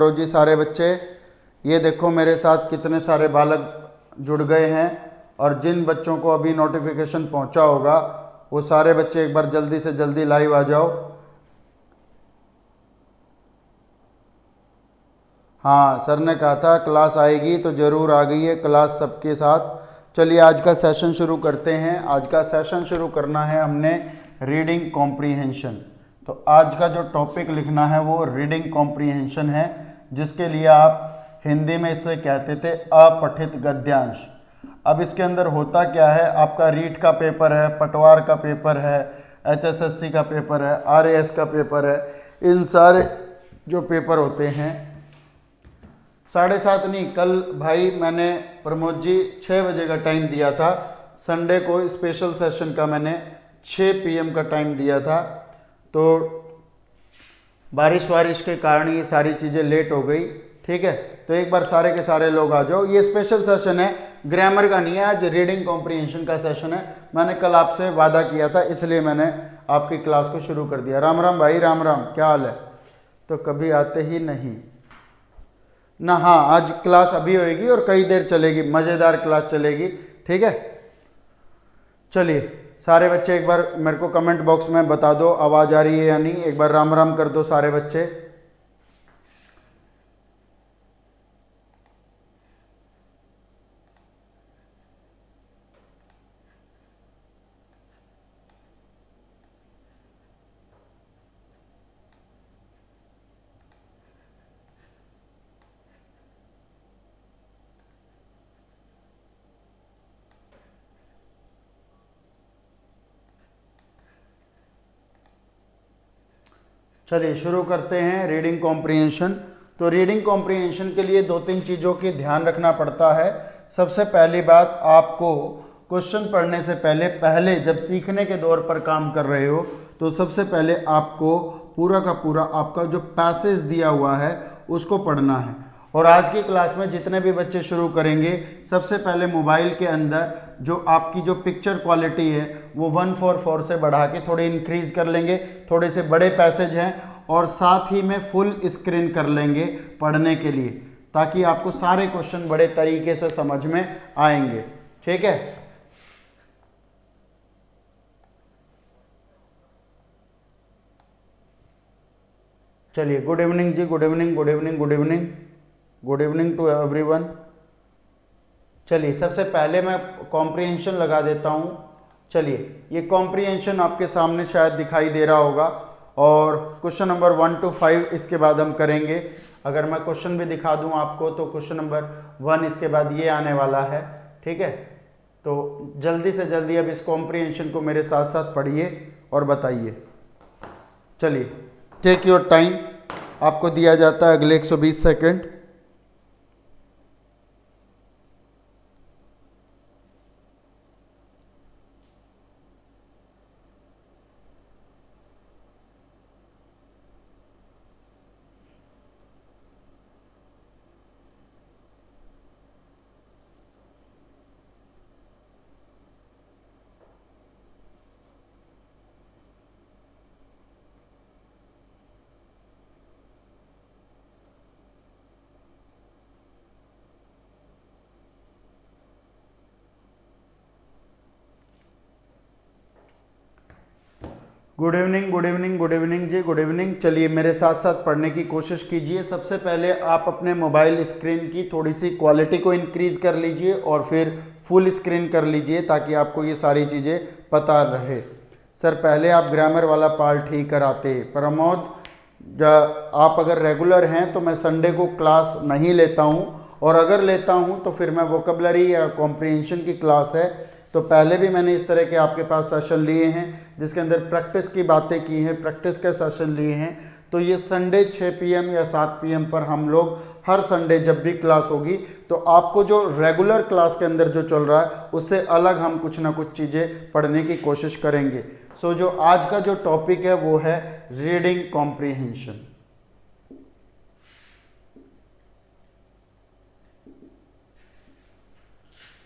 करो जी सारे बच्चे। ये देखो मेरे साथ कितने सारे बालक जुड़ गए हैं, और जिन बच्चों को अभी नोटिफिकेशन पहुंचा होगा वो सारे बच्चे एक बार जल्दी से जल्दी लाइव आ जाओ। हाँ, सर ने कहा था क्लास आएगी, तो ज़रूर आ गई है क्लास सबके साथ। चलिए आज का सेशन शुरू करते हैं। आज का सेशन शुरू करना है हमने रीडिंग कॉम्प्रीहेंशन। तो आज का जो टॉपिक लिखना है वो रीडिंग कॉम्प्रीहेंशन है, जिसके लिए आप हिंदी में इसे कहते थे अपठित गद्यांश। अब इसके अंदर होता क्या है, आपका रीट का पेपर है, पटवार का पेपर है, HSSC का पेपर है, RAS का पेपर है। इन सारे जो पेपर होते हैं 7:30 नहीं, कल भाई मैंने प्रमोद जी 6 बजे का टाइम दिया था। संडे को स्पेशल सेशन का मैंने 6 PM का टाइम दिया था, तो बारिश के कारण ये सारी चीज़ें लेट हो गई। ठीक है, तो एक बार सारे के सारे लोग आ जाओ। ये स्पेशल सेशन है, ग्रामर का नहीं है, आज रीडिंग कॉम्प्रीहेंशन का सेशन है। मैंने कल आपसे वादा किया था, इसलिए मैंने आपकी क्लास को शुरू कर दिया। राम राम भाई, राम राम, क्या हाल है? तो कभी आते ही नहीं ना। हाँ, आज क्लास अभी होएगी और कई देर चलेगी, मज़ेदार क्लास चलेगी। ठीक है, चलिए सारे बच्चे एक बार मेरे को कमेंट बॉक्स में बता दो आवाज़ आ रही है या नहीं। एक बार राम राम कर दो सारे बच्चे। चलिए शुरू करते हैं रीडिंग कॉम्प्रीहेंशन। तो रीडिंग कॉम्प्रीहेंशन के लिए 2-3 चीज़ों की ध्यान रखना पड़ता है। सबसे पहली बात, आपको क्वेश्चन पढ़ने से पहले जब सीखने के दौर पर काम कर रहे हो, तो सबसे पहले आपको पूरा का पूरा आपका जो पैसेज दिया हुआ है उसको पढ़ना है। और आज की क्लास में जितने भी बच्चे शुरू करेंगे, सबसे पहले मोबाइल के अंदर जो आपकी जो पिक्चर क्वालिटी है वो 144 से बढ़ा के थोड़ी इंक्रीज कर लेंगे। थोड़े से बड़े पैसेज हैं, और साथ ही में फुल स्क्रीन कर लेंगे पढ़ने के लिए, ताकि आपको सारे क्वेश्चन बड़े तरीके से समझ में आएंगे। ठीक है, चलिए गुड इवनिंग जी, good evening, good evening, good evening, good evening to everyone. चलिए सबसे पहले मैं कॉम्प्रीहेंशन लगा देता हूँ। चलिए, ये कॉम्प्रीहेंशन आपके सामने शायद दिखाई दे रहा होगा, और क्वेश्चन नंबर 1 to 5 इसके बाद हम करेंगे। अगर मैं क्वेश्चन भी दिखा दूँ आपको, तो क्वेश्चन नंबर 1 इसके बाद ये आने वाला है। ठीक है, तो जल्दी से जल्दी अब इस कॉम्प्रीहेंशन को मेरे साथ साथ पढ़िए और बताइए। चलिए, टेक योर टाइम, आपको दिया जाता है अगले 120 second. Good evening, good evening, good evening जी, गुड इवनिंग। चलिए मेरे साथ साथ पढ़ने की कोशिश कीजिए। सबसे पहले आप अपने मोबाइल स्क्रीन की थोड़ी सी क्वालिटी को इंक्रीज कर लीजिए, और फिर फुल स्क्रीन कर लीजिए, ताकि आपको ये सारी चीज़ें पता रहे। सर पहले आप ग्रामर वाला पार्ट ही कराते। प्रमोद, आप अगर रेगुलर हैं तो मैं संडे को क्लास नहीं लेता हूँ, और अगर लेता हूँ तो फिर मैं वोकेबलरी या कॉम्प्रीहेंशन की क्लास है। तो पहले भी मैंने इस तरह के आपके पास सेशन लिए हैं, जिसके अंदर प्रैक्टिस की बातें की हैं, प्रैक्टिस के सेशन लिए हैं। तो ये संडे 6 PM या 7 PM पर हम लोग हर संडे जब भी क्लास होगी, तो आपको जो रेगुलर क्लास के अंदर जो चल रहा है उससे अलग हम कुछ ना कुछ चीज़ें पढ़ने की कोशिश करेंगे। सो जो आज का जो टॉपिक है वो है रीडिंग कॉम्प्रीहेंशन।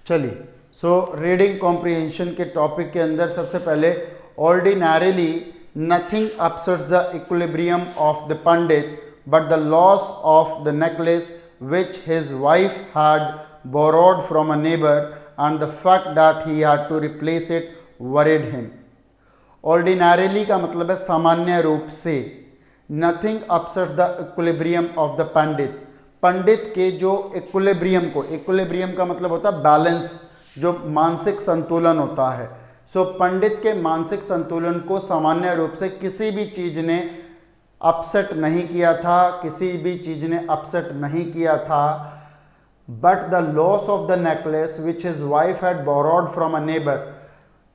चलिए, सो रीडिंग कॉम्प्रीहेंशन के टॉपिक के अंदर सबसे पहले, ordinarily nothing upsets the equilibrium of the Pandit but the loss of the necklace which his wife had borrowed from a neighbor and the fact that he had to replace it worried him. Ordinarily का मतलब है सामान्य रूप से. Nothing upsets the equilibrium of the पंडित. पंडित के जो equilibrium को, equilibrium का मतलब होता है बैलेंस, जो मानसिक संतुलन होता है. सो पंडित के मानसिक संतुलन को सामान्य रूप से किसी भी चीज ने अपसेट नहीं किया था, किसी भी चीज ने अपसेट नहीं किया था. But the loss of the necklace which his wife had borrowed from a neighbour,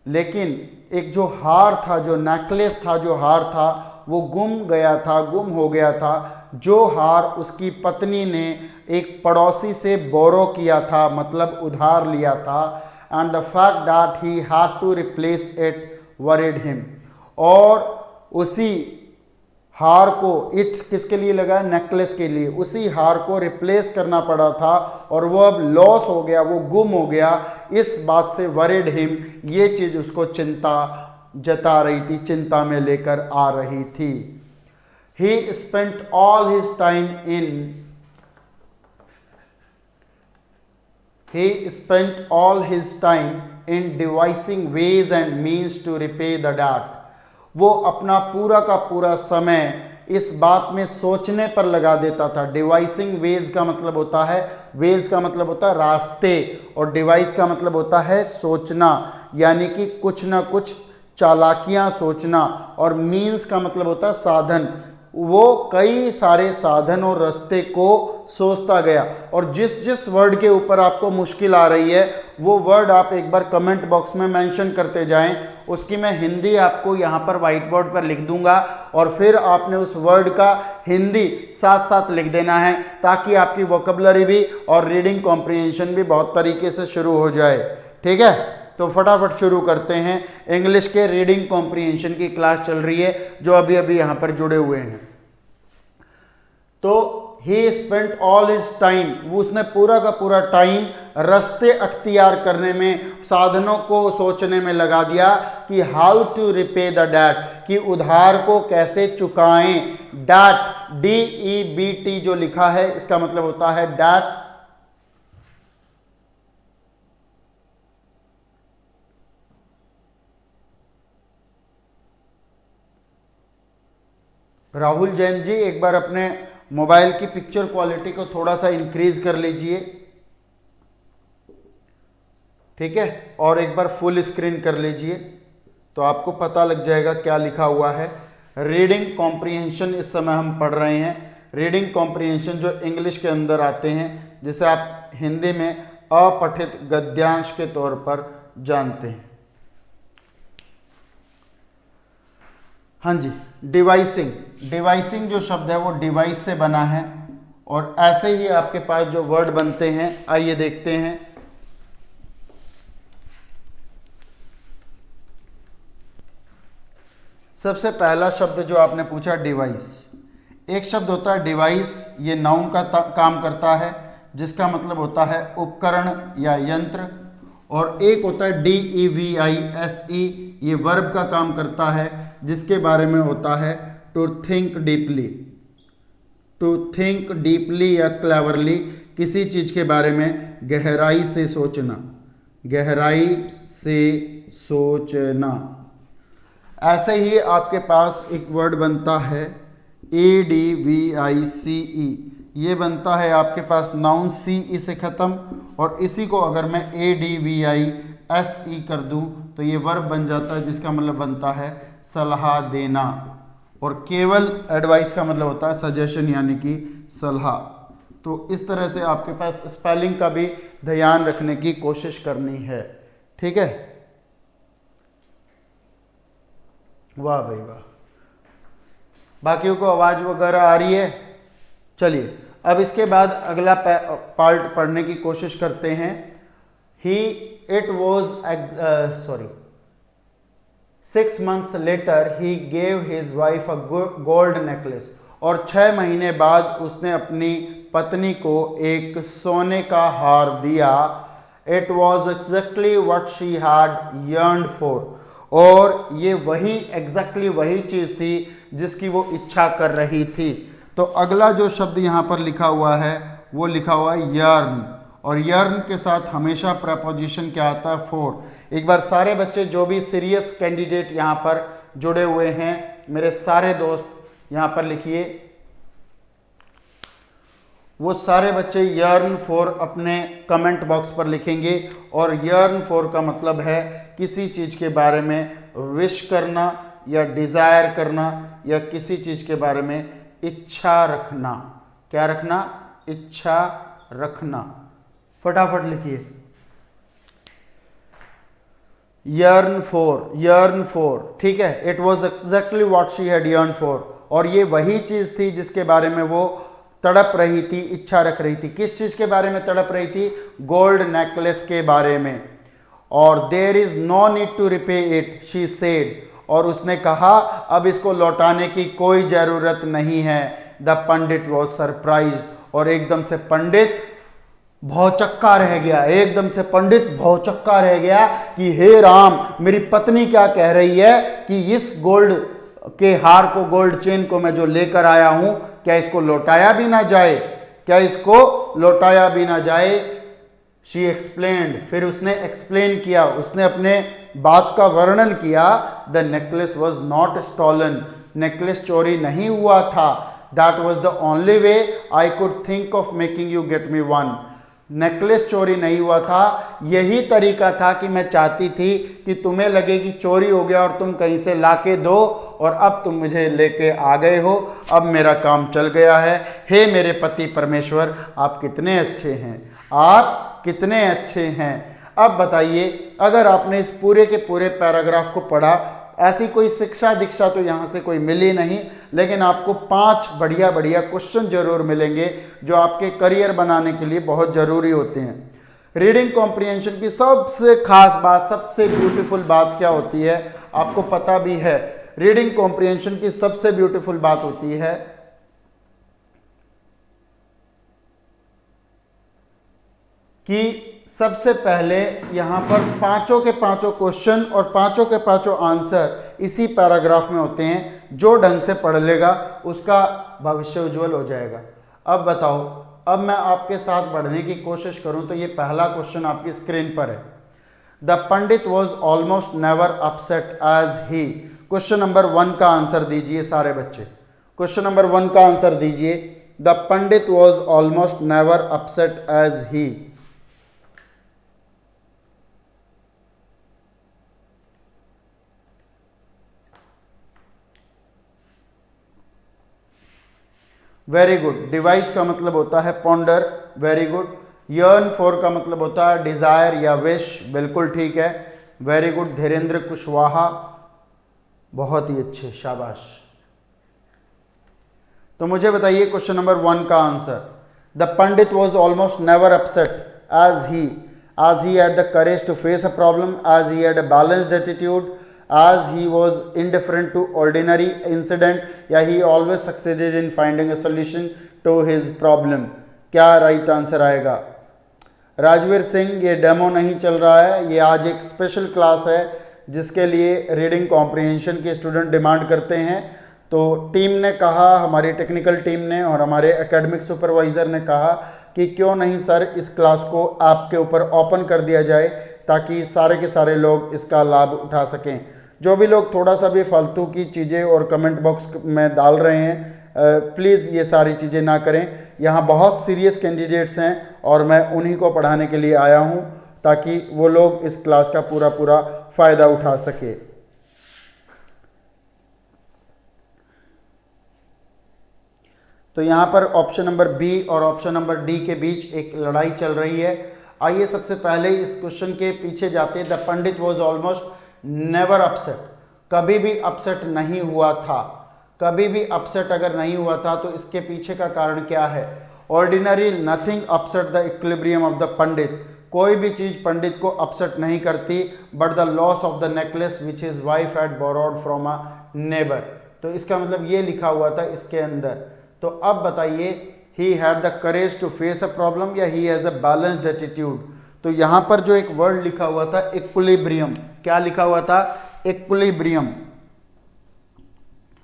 लेकिन एक जो हार था, जो नेकलेस था, जो हार था, वो गुम गया था, गुम हो गया था. जो हार उसकी पत्नी ने एक पड़ोसी से बोरो किया था, मतलब उधार लिया था. And the fact that he had to replace it worried him. और उसी हार को, इट किसके लिए लगा, नेकलेस के लिए, उसी हार को रिप्लेस करना पड़ा था और वो अब लॉस हो गया, वो गुम हो गया. इस बात से वरीड हिम, ये चीज उसको चिंता जता रही थी, चिंता में लेकर आ रही थी. He spent all his time in devising ways and means to repay the debt. वो अपना पूरा का पूरा समय इस बात में सोचने पर लगा देता था. डिवाइसिंग वेज का मतलब होता है, वेज का मतलब होता है रास्ते, और डिवाइस का मतलब होता है सोचना, यानी कि कुछ ना कुछ चालाकियां सोचना. और मीन्स का मतलब होता है साधन. वो कई सारे साधन और रास्ते को सोचता गया. और जिस जिस वर्ड के ऊपर आपको मुश्किल आ रही है वो वर्ड आप एक बार कमेंट बॉक्स में मेंशन करते जाएं. उसकी मैं हिंदी आपको यहाँ पर व्हाइट बोर्ड पर लिख दूंगा और फिर आपने उस वर्ड का हिंदी साथ साथ लिख देना है, ताकि आपकी वोकैबुलरी भी और रीडिंग कॉम्प्रिहेंशन भी बहुत तरीके से शुरू हो जाए. ठीक है, तो फटाफट शुरू करते हैं. इंग्लिश के रीडिंग कॉम्प्रिहेंशन की क्लास चल रही है, जो अभी अभी यहाँ पर जुड़े हुए हैं. तो ही स्पेंट ऑल हिज टाइम, उसने पूरा का पूरा टाइम रास्ते अख्तियार करने में, साधनों को सोचने में लगा दिया कि how to repay the debt, कि उधार को कैसे चुकाएं. डेट, DEBT जो लिखा है इसका मतलब होता है डेट. राहुल जैन जी, एक बार अपने मोबाइल की पिक्चर क्वालिटी को थोड़ा सा इंक्रीज कर लीजिए. ठीक है, और एक बार फुल स्क्रीन कर लीजिए तो आपको पता लग जाएगा क्या लिखा हुआ है. रीडिंग कॉम्प्रिहेंशन इस समय हम पढ़ रहे हैं. रीडिंग कॉम्प्रिहेंशन जो इंग्लिश के अंदर आते हैं, जिसे आप हिंदी में अपठित गद्यांश के तौर पर जानते हैं. हाँ जी, डिवाइसिंग, डिवाइसिंग जो शब्द है वो डिवाइस से बना है. और ऐसे ही आपके पास जो वर्ड बनते हैं, आइए देखते हैं. सबसे पहला शब्द जो आपने पूछा डिवाइस. एक शब्द होता है डिवाइस, ये नाउन का काम करता है, जिसका मतलब होता है उपकरण या यंत्र. और एक होता है DEVISE, ये वर्ब का काम करता है, जिसके बारे में होता है to think deeply. To think deeply या क्लेवरली, किसी चीज के बारे में गहराई से सोचना, गहराई से सोचना. ऐसे ही आपके पास एक वर्ड बनता है ADVICE, ये बनता है आपके पास नाउन CE से ख़त्म. और इसी को अगर मैं ADVISE कर दूं तो ये वर्ब बन जाता है, जिसका मतलब बनता है सलाह देना. और केवल एडवाइस का मतलब होता है सजेशन, यानी कि सलाह. तो इस तरह से आपके पास स्पेलिंग का भी ध्यान रखने की कोशिश करनी है. ठीक है, वाह भाई वाह. बाकियों को आवाज वगैरह आ रही है. चलिए, अब इसके बाद अगला पार्ट पढ़ने की कोशिश करते हैं. It was 6 months later he gave his wife a gold necklace. और 6 महीने बाद उसने अपनी पत्नी को एक सोने का हार दिया. It was exactly what she had yearned for. और ये वही exactly वही चीज थी जिसकी वो इच्छा कर रही थी. तो अगला जो शब्द यहाँ पर लिखा हुआ है वो लिखा हुआ है यर्न, और यर्न के साथ हमेशा प्रपोजिशन क्या आता है? फॉर। एक बार सारे बच्चे जो भी सीरियस कैंडिडेट यहाँ पर जुड़े हुए हैं, मेरे सारे दोस्त यहाँ पर लिखिए, वो सारे बच्चे यर्न फॉर अपने कमेंट बॉक्स पर लिखेंगे। और यर्न फॉर का मतलब है किसी चीज के बारे में विश करना या डिजायर करना या किसी चीज के बारे में इच्छा रखना। क्या रखना? इच्छा रखना। फटाफट लिखिए, यर्न फॉर, यर्न फॉर, ठीक है। It was exactly what she had yearn for, और ये वही चीज थी जिसके बारे में वो तड़प रही थी, इच्छा रख रही थी। किस चीज के बारे में तड़प रही थी? गोल्ड नेकलेस के बारे में। और there is no need to repay it, she said, और उसने कहा अब इसको लौटाने की कोई जरूरत नहीं है। द पंडित वॉज सरप्राइज्ड, और एकदम से पंडित भौचक्का रह गया, एकदम से पंडित भौचक्का रह गया कि हे राम, मेरी पत्नी क्या कह रही है कि इस गोल्ड के हार को, गोल्ड चेन को मैं जो लेकर आया हूं, क्या इसको लौटाया भी ना जाए? क्या इसको लौटाया भी ना जाए? शी एक्सप्लेन्ड, फिर उसने एक्सप्लेन किया, उसने अपने बात का वर्णन किया। The necklace was not stolen, necklace चोरी नहीं हुआ था। That was the only way I could think of making you get me one, necklace चोरी नहीं हुआ था, यही तरीका था कि मैं चाहती थी कि तुम्हें लगे कि चोरी हो गया और तुम कहीं से लाके दो, और अब तुम मुझे लेके आ गए हो, अब मेरा काम चल गया है। हे मेरे पति परमेश्वर, आप कितने अच्छे हैं, आप कितने अच्छे हैं। अब बताइए, अगर आपने इस पूरे के पूरे पैराग्राफ को पढ़ा, ऐसी कोई शिक्षा दीक्षा तो यहाँ से कोई मिली नहीं, लेकिन आपको 5 बढ़िया बढ़िया क्वेश्चन जरूर मिलेंगे जो आपके करियर बनाने के लिए बहुत ज़रूरी होते हैं। रीडिंग कॉम्प्रिहेंशन की सबसे खास बात, सबसे ब्यूटीफुल बात क्या होती है, आपको पता भी है। रीडिंग कॉम्प्रिहेंशन की सबसे ब्यूटीफुल बात होती है कि सबसे पहले यहाँ पर 5 के 5 क्वेश्चन और 5 के 5 आंसर इसी पैराग्राफ में होते हैं। जो ढंग से पढ़ लेगा उसका भविष्य उज्जवल हो जाएगा। अब बताओ, अब मैं आपके साथ पढ़ने की कोशिश करूं तो ये पहला क्वेश्चन आपकी स्क्रीन पर है। The pandit was almost never upset as he. Question number 1 का आंसर दीजिए सारे बच्चे, क्वेश्चन नंबर 1 का आंसर दीजिए। The pandit was almost never upset as he. Very good. Devise का मतलब होता है ponder, very good. Yearn for का मतलब होता है डिजायर या विश, बिल्कुल ठीक है, वेरी गुड। धीरेन्द्र कुशवाहा, बहुत ही अच्छे, शाबाश। तो मुझे बताइए क्वेश्चन नंबर 1 का answer. The pandit was almost never upset as he had the courage to face a problem, as he had a balanced attitude, as he was indifferent to ordinary incident, या he always succeeded in finding a solution to his problem। क्या right answer आएगा? राजवीर सिंह, ये demo नहीं चल रहा है, ये आज एक स्पेशल क्लास है जिसके लिए रीडिंग कॉम्प्रिहेंशन के स्टूडेंट डिमांड करते हैं। तो टीम ने कहा, हमारी टेक्निकल टीम ने और हमारे एकेडमिक सुपरवाइज़र ने कहा कि क्यों नहीं सर, इस क्लास को आपके ऊपर ओपन कर दिया जाए ताकि सारे के सारे लोग इसका लाभ उठा सकें। जो भी लोग थोड़ा सा भी फालतू की चीज़ें और कमेंट बॉक्स में डाल रहे हैं, प्लीज़ ये सारी चीज़ें ना करें। यहाँ बहुत सीरियस कैंडिडेट्स हैं और मैं उन्हीं को पढ़ाने के लिए आया हूँ ताकि वो लोग इस क्लास का पूरा पूरा फ़ायदा उठा सके। तो यहाँ पर ऑप्शन नंबर बी और ऑप्शन नंबर डी के बीच एक लड़ाई चल रही है। आइए सबसे पहले इस क्वेश्चन के पीछे जाते हैं। The pandit was almost never upset, कभी भी अपसेट नहीं हुआ था। कभी भी अपसेट अगर नहीं हुआ था तो इसके पीछे का कारण क्या है? Ordinary nothing upset the equilibrium of the pandit, कोई भी चीज पंडित को अपसेट नहीं करती, but the loss of the necklace which his wife had borrowed from a neighbour. तो इसका मतलब ये लिखा हुआ था इसके अंदर। तो अब बताइए, he had the courage to face a problem या he has a balanced attitude. तो यहाँ पर जो एक वर्ड लिखा हुआ था इक्विलिब्रियम, क्या लिखा हुआ था? इक्विलिब्रियम।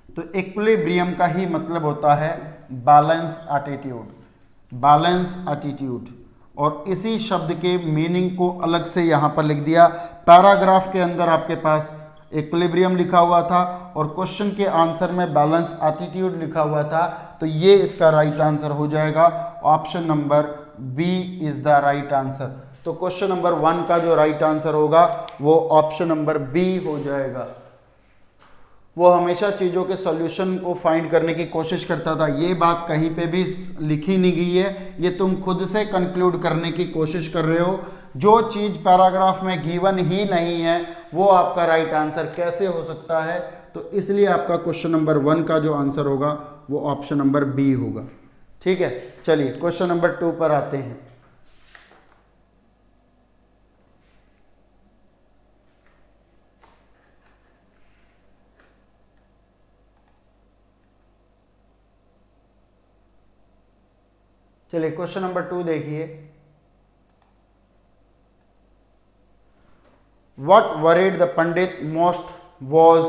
तो इक्विलिब्रियम का ही मतलब होता है बैलेंस एटीट्यूड, बैलेंस एटीट्यूड। और इसी शब्द के मीनिंग को अलग से यहाँ पर लिख दिया। पैराग्राफ के अंदर आपके पास इक्विलिब्रियम लिखा हुआ था और क्वेश्चन के आंसर में बैलेंस एटीट्यूड लिखा हुआ था, तो ये इसका राइट आंसर हो जाएगा। Option number B is the right answer. तो क्वेश्चन नंबर 1 का जो राइट आंसर होगा वो ऑप्शन नंबर बी हो जाएगा। वो हमेशा चीज़ों के सॉल्यूशन को फाइंड करने की कोशिश करता था। ये बात कहीं पे भी लिखी नहीं गई है, ये तुम खुद से कंक्लूड करने की कोशिश कर रहे हो। जो चीज़ पैराग्राफ में गिवन ही नहीं है वो आपका राइट आंसर कैसे हो सकता है? तो इसलिए आपका क्वेश्चन नंबर 1 का जो आंसर होगा वो ऑप्शन नंबर बी होगा। ठीक है, चलिए क्वेश्चन नंबर 2 पर आते हैं। चलिए क्वेश्चन नंबर 2 देखिए। What worried the Pandit most was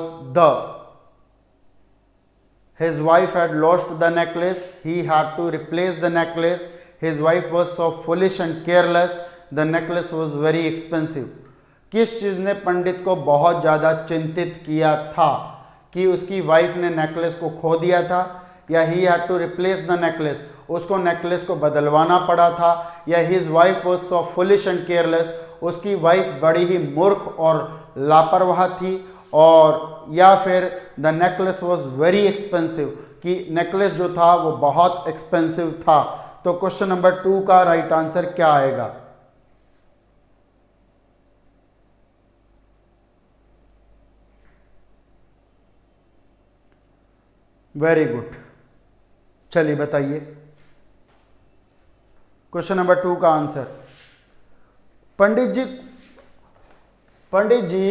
his wife had lost the necklace. He had to replace the necklace. His wife was so foolish and careless. The necklace was very expensive. किस चीज़ ने पंडित को बहुत ज़्यादा चिंतित किया था? कि उसकी वाइफ ने नेकलेस को खो दिया था, या ही had to replace the necklace, उसको नेकलेस को बदलवाना पड़ा था, या his wife was so foolish and careless, उसकी वाइफ बड़ी ही मूर्ख और लापरवाह थी, और या फिर the necklace was very expensive, कि नेकलेस जो था वो बहुत एक्सपेंसिव था। तो क्वेश्चन नंबर 2 का राइट आंसर क्या आएगा? वेरी गुड, चलिए बताइए क्वेश्चन नंबर 2 का आंसर। पंडित जी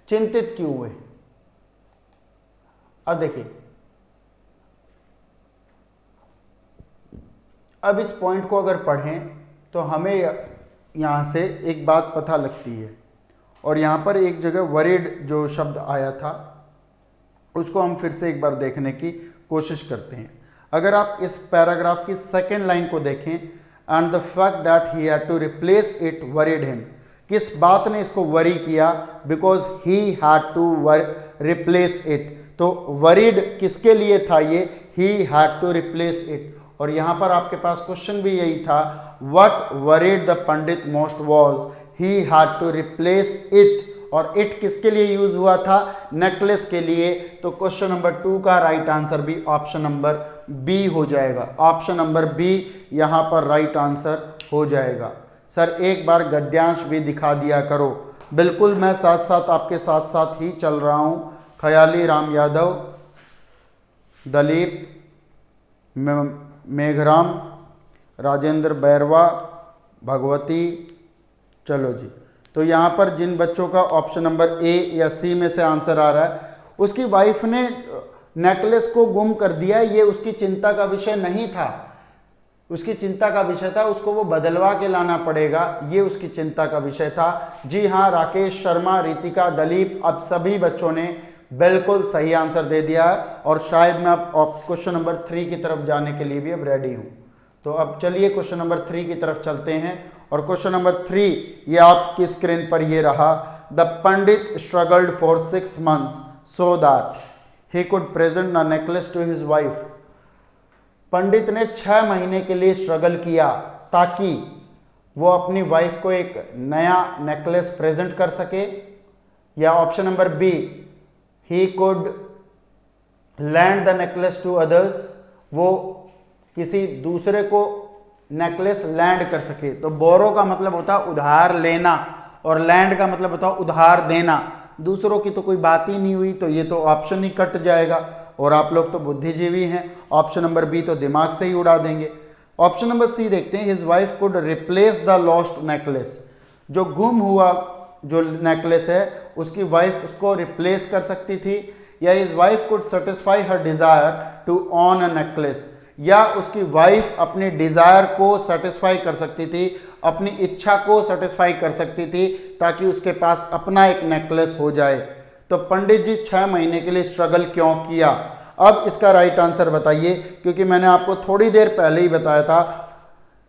चिंतित क्यों हुए? अब देखिए, अब इस पॉइंट को अगर पढ़ें तो हमें यहां से एक बात पता लगती है, और यहां पर एक जगह वरीड जो शब्द आया था उसको हम फिर से एक बार देखने की कोशिश करते हैं। अगर आप इस पैराग्राफ की सेकेंड लाइन को देखें, and the fact that he had to replace it worried him, किस बात ने इसको वरी किया? Because he had to replace it. तो वरीड किसके लिए था? ये he had to replace it. और यहां पर आपके पास क्वेश्चन भी यही था, what worried the pandit most was he had to replace it, और इट किसके लिए यूज हुआ था? नेकलेस के लिए। तो क्वेश्चन नंबर 2 का राइट आंसर भी ऑप्शन नंबर बी हो जाएगा। ऑप्शन नंबर बी यहां पर राइट आंसर हो जाएगा। सर एक बार गद्यांश भी दिखा दिया करो। बिल्कुल, मैं साथ साथ आपके साथ साथ ही चल रहा हूं। खयाली राम यादव, दलीप, मेघराम, राजेंद्र बैरवा, भगवती, चलो जी। तो यहाँ पर जिन बच्चों का ऑप्शन नंबर ए या सी में से आंसर आ रहा है, उसकी वाइफ ने नेकलेस को गुम कर दिया, ये उसकी चिंता का विषय नहीं था। उसकी चिंता का विषय था उसको वो बदलवा के लाना पड़ेगा, ये उसकी चिंता का विषय था। जी हाँ, राकेश शर्मा, रितिका, दलीप, अब सभी बच्चों ने बिल्कुल सही आंसर दे दिया है, और शायद मैं अब क्वेश्चन नंबर 3 की तरफ जाने के लिए भी अब रेडी हूँ। तो अब चलिए क्वेश्चन नंबर 3 की तरफ चलते हैं। और क्वेश्चन नंबर 3 ये आपकी स्क्रीन पर ये रहा। The pandit struggled for 6 months so that he could present the necklace to his wife. पंडित ने 6 महीने के लिए स्ट्रगल किया ताकि वो अपनी वाइफ को एक नया नेकलेस प्रेजेंट कर सके, या option number B, he could lend the necklace to others, वो किसी दूसरे को नेकलेस लैंड कर सके। तो बोरो का मतलब होता है उधार लेना, और लैंड का मतलब होता है उधार देना। दूसरों की तो कोई बात ही नहीं हुई, तो ये तो ऑप्शन ही कट जाएगा, और आप लोग तो बुद्धिजीवी हैं, ऑप्शन नंबर बी तो दिमाग से ही उड़ा देंगे। ऑप्शन नंबर सी देखते हैं, his wife could replace the lost necklace, जो गुम हुआ जो नेकलेस है उसकी वाइफ उसको रिप्लेस कर सकती थी, या his wife could satisfy her desire to own a necklace, या उसकी वाइफ अपने डिजायर को सेटिस्फाई कर सकती थी, अपनी इच्छा को सेटिस्फाई कर सकती थी, ताकि उसके पास अपना एक नेकलेस हो जाए। तो पंडित जी 6 महीने के लिए स्ट्रगल क्यों किया? अब इसका राइट आंसर बताइए, क्योंकि मैंने आपको थोड़ी देर पहले ही बताया था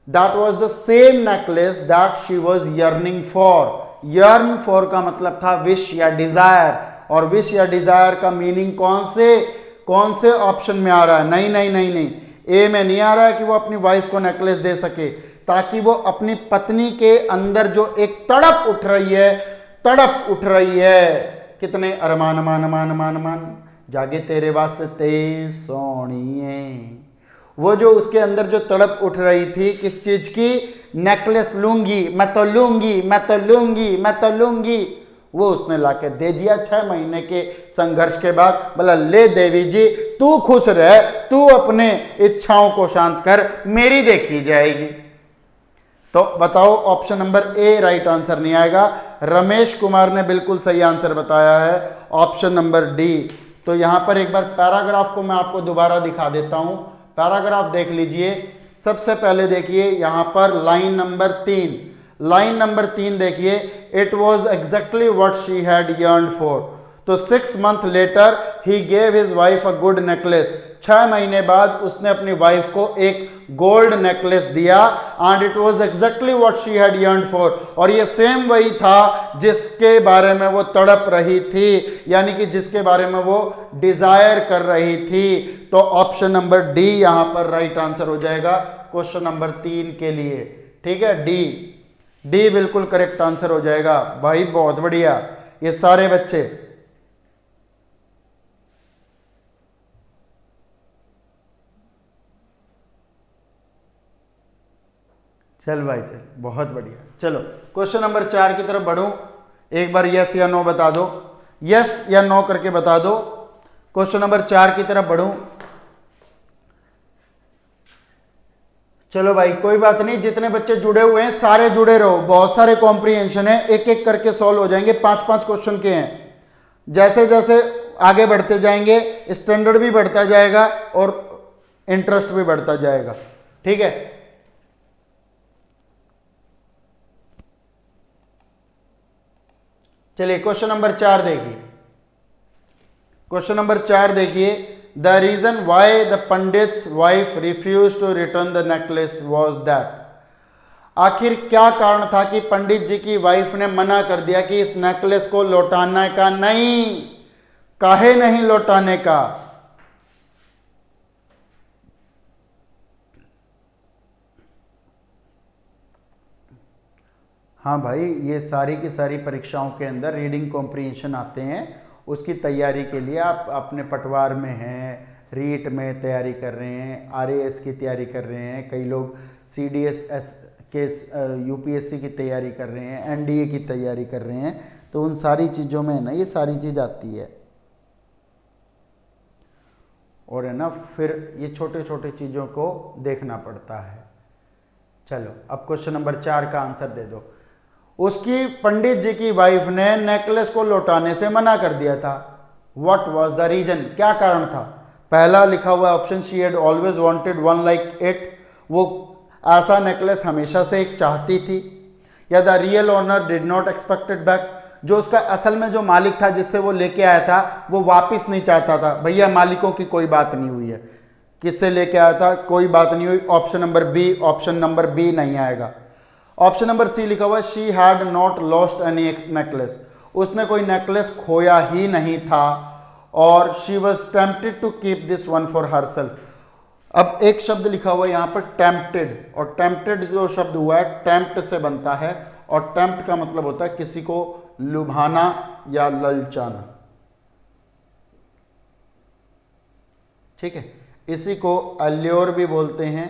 that was the same necklace that she was yearning for. Yearn for का मतलब था विश या डिजायर, और विश या डिजायर का मीनिंग कौन से ऑप्शन में आ रहा है? नहीं नहीं नहीं नहीं, ए में नहीं आ रहा है कि वो अपनी वाइफ को नेकलेस दे सके, ताकि वो अपनी पत्नी के अंदर जो एक तड़प उठ रही है, कितने अरमान मान मान मान मान जागे तेरे वास्ते सोनिए, वो जो उसके अंदर जो तड़प उठ रही थी किस चीज की? नेकलेस लूंगी, मैं तो लूंगी, मैं तो लूंगी, मैं तो लूंगी, वो उसने लाके दे दिया 6 महीने के संघर्ष के बाद। बोला ले देवी जी तू खुश रह, तू अपने इच्छाओं को शांत कर, मेरी देखी जाएगी। तो बताओ ऑप्शन नंबर ए राइट आंसर नहीं आएगा। रमेश कुमार ने बिल्कुल सही आंसर बताया है, ऑप्शन नंबर डी। तो यहां पर एक बार पैराग्राफ को मैं आपको दोबारा दिखा देता हूं। पैराग्राफ देख लीजिए। सबसे पहले देखिए यहां पर लाइन नंबर 3, लाइन नंबर 3 देखिए, it was exactly what she had yearned for. तो 6 months later he gave his wife a good necklace. 6 महीने बाद उसने अपनी वाइफ को एक गोल्ड नेकलेस दिया, and it was exactly what she had yearned for. और ये सेम वही था जिसके बारे में वो तड़प रही थी, यानी कि जिसके बारे में वो डिजायर कर रही थी। तो ऑप्शन नंबर डी यहां पर राइट आंसर हो जाएगा क्वेश्चन नंबर 3 के लिए। ठीक है, डी बिल्कुल करेक्ट आंसर हो जाएगा। भाई बहुत बढ़िया, ये सारे बच्चे। चल भाई चल, बहुत बढ़िया। चलो क्वेश्चन नंबर 4 की तरफ बढ़ूं। एक बार यस या नो बता दो, यस या नो करके बता दो। क्वेश्चन नंबर 4 की तरफ बढ़ूं। चलो भाई कोई बात नहीं, जितने बच्चे जुड़े हुए हैं सारे जुड़े रहो, बहुत सारे कॉम्प्रीहेंशन है, एक एक करके सॉल्व हो जाएंगे। 5-5 क्वेश्चन के हैं। जैसे जैसे आगे बढ़ते जाएंगे स्टैंडर्ड भी बढ़ता जाएगा और इंटरेस्ट भी बढ़ता जाएगा। ठीक है, चलिए क्वेश्चन नंबर 4 देखिए। क्वेश्चन नंबर 4 देखिए, the reason why the pandit's wife refuse to return the necklace was that. आखिर क्या कारण था कि पंडित जी की वाइफ ने मना कर दिया कि इस नेकलेस को लौटाने का नहीं, काहे नहीं लौटाने का? हाँ भाई, ये सारी की सारी परीक्षाओं के अंदर रीडिंग कॉम्प्रीहेंशन आते हैं, उसकी तैयारी के लिए आप अपने पटवार में हैं, रीट में तैयारी कर रहे हैं, आरएएस की तैयारी कर रहे हैं, कई लोग सीडीएस के यूपीएससी की तैयारी कर रहे हैं, एनडीए की तैयारी कर रहे हैं। तो उन सारी चीज़ों में ना ये सारी चीज़ आती है, और है ना फिर ये छोटे छोटे चीज़ों को देखना पड़ता है। चलो अब क्वेश्चन नंबर 4 का आंसर दे दो। उसकी पंडित जी की वाइफ ने नेकलेस को लौटाने से मना कर दिया था। व्हाट वाज द रीजन, क्या कारण था? पहला लिखा हुआ option, she had always wanted one like it, वो ऐसा नेकलेस हमेशा से एक चाहती थी। या the real owner did not expected back, जो उसका असल में जो मालिक था जिससे वो लेके आया था वो वापिस नहीं चाहता था। भैया मालिकों की कोई बात नहीं हुई है, किससे लेके आया था कोई बात नहीं हुई। Option number B, option number B नहीं आएगा। ऑप्शन नंबर सी लिखा हुआ, she had not lost any necklace, उसने कोई नेकलेस खोया ही नहीं था, और she was tempted to keep this one for herself. अब एक शब्द लिखा हुआ है यहाँ पर टेम्प्टेड, और टेम्प्टेड जो शब्द हुआ है टेम्प्ट से बनता है, और टेम्प्ट का मतलब होता है किसी को लुभाना या ललचाना। ठीक है, इसी को अल्योर भी बोलते हैं,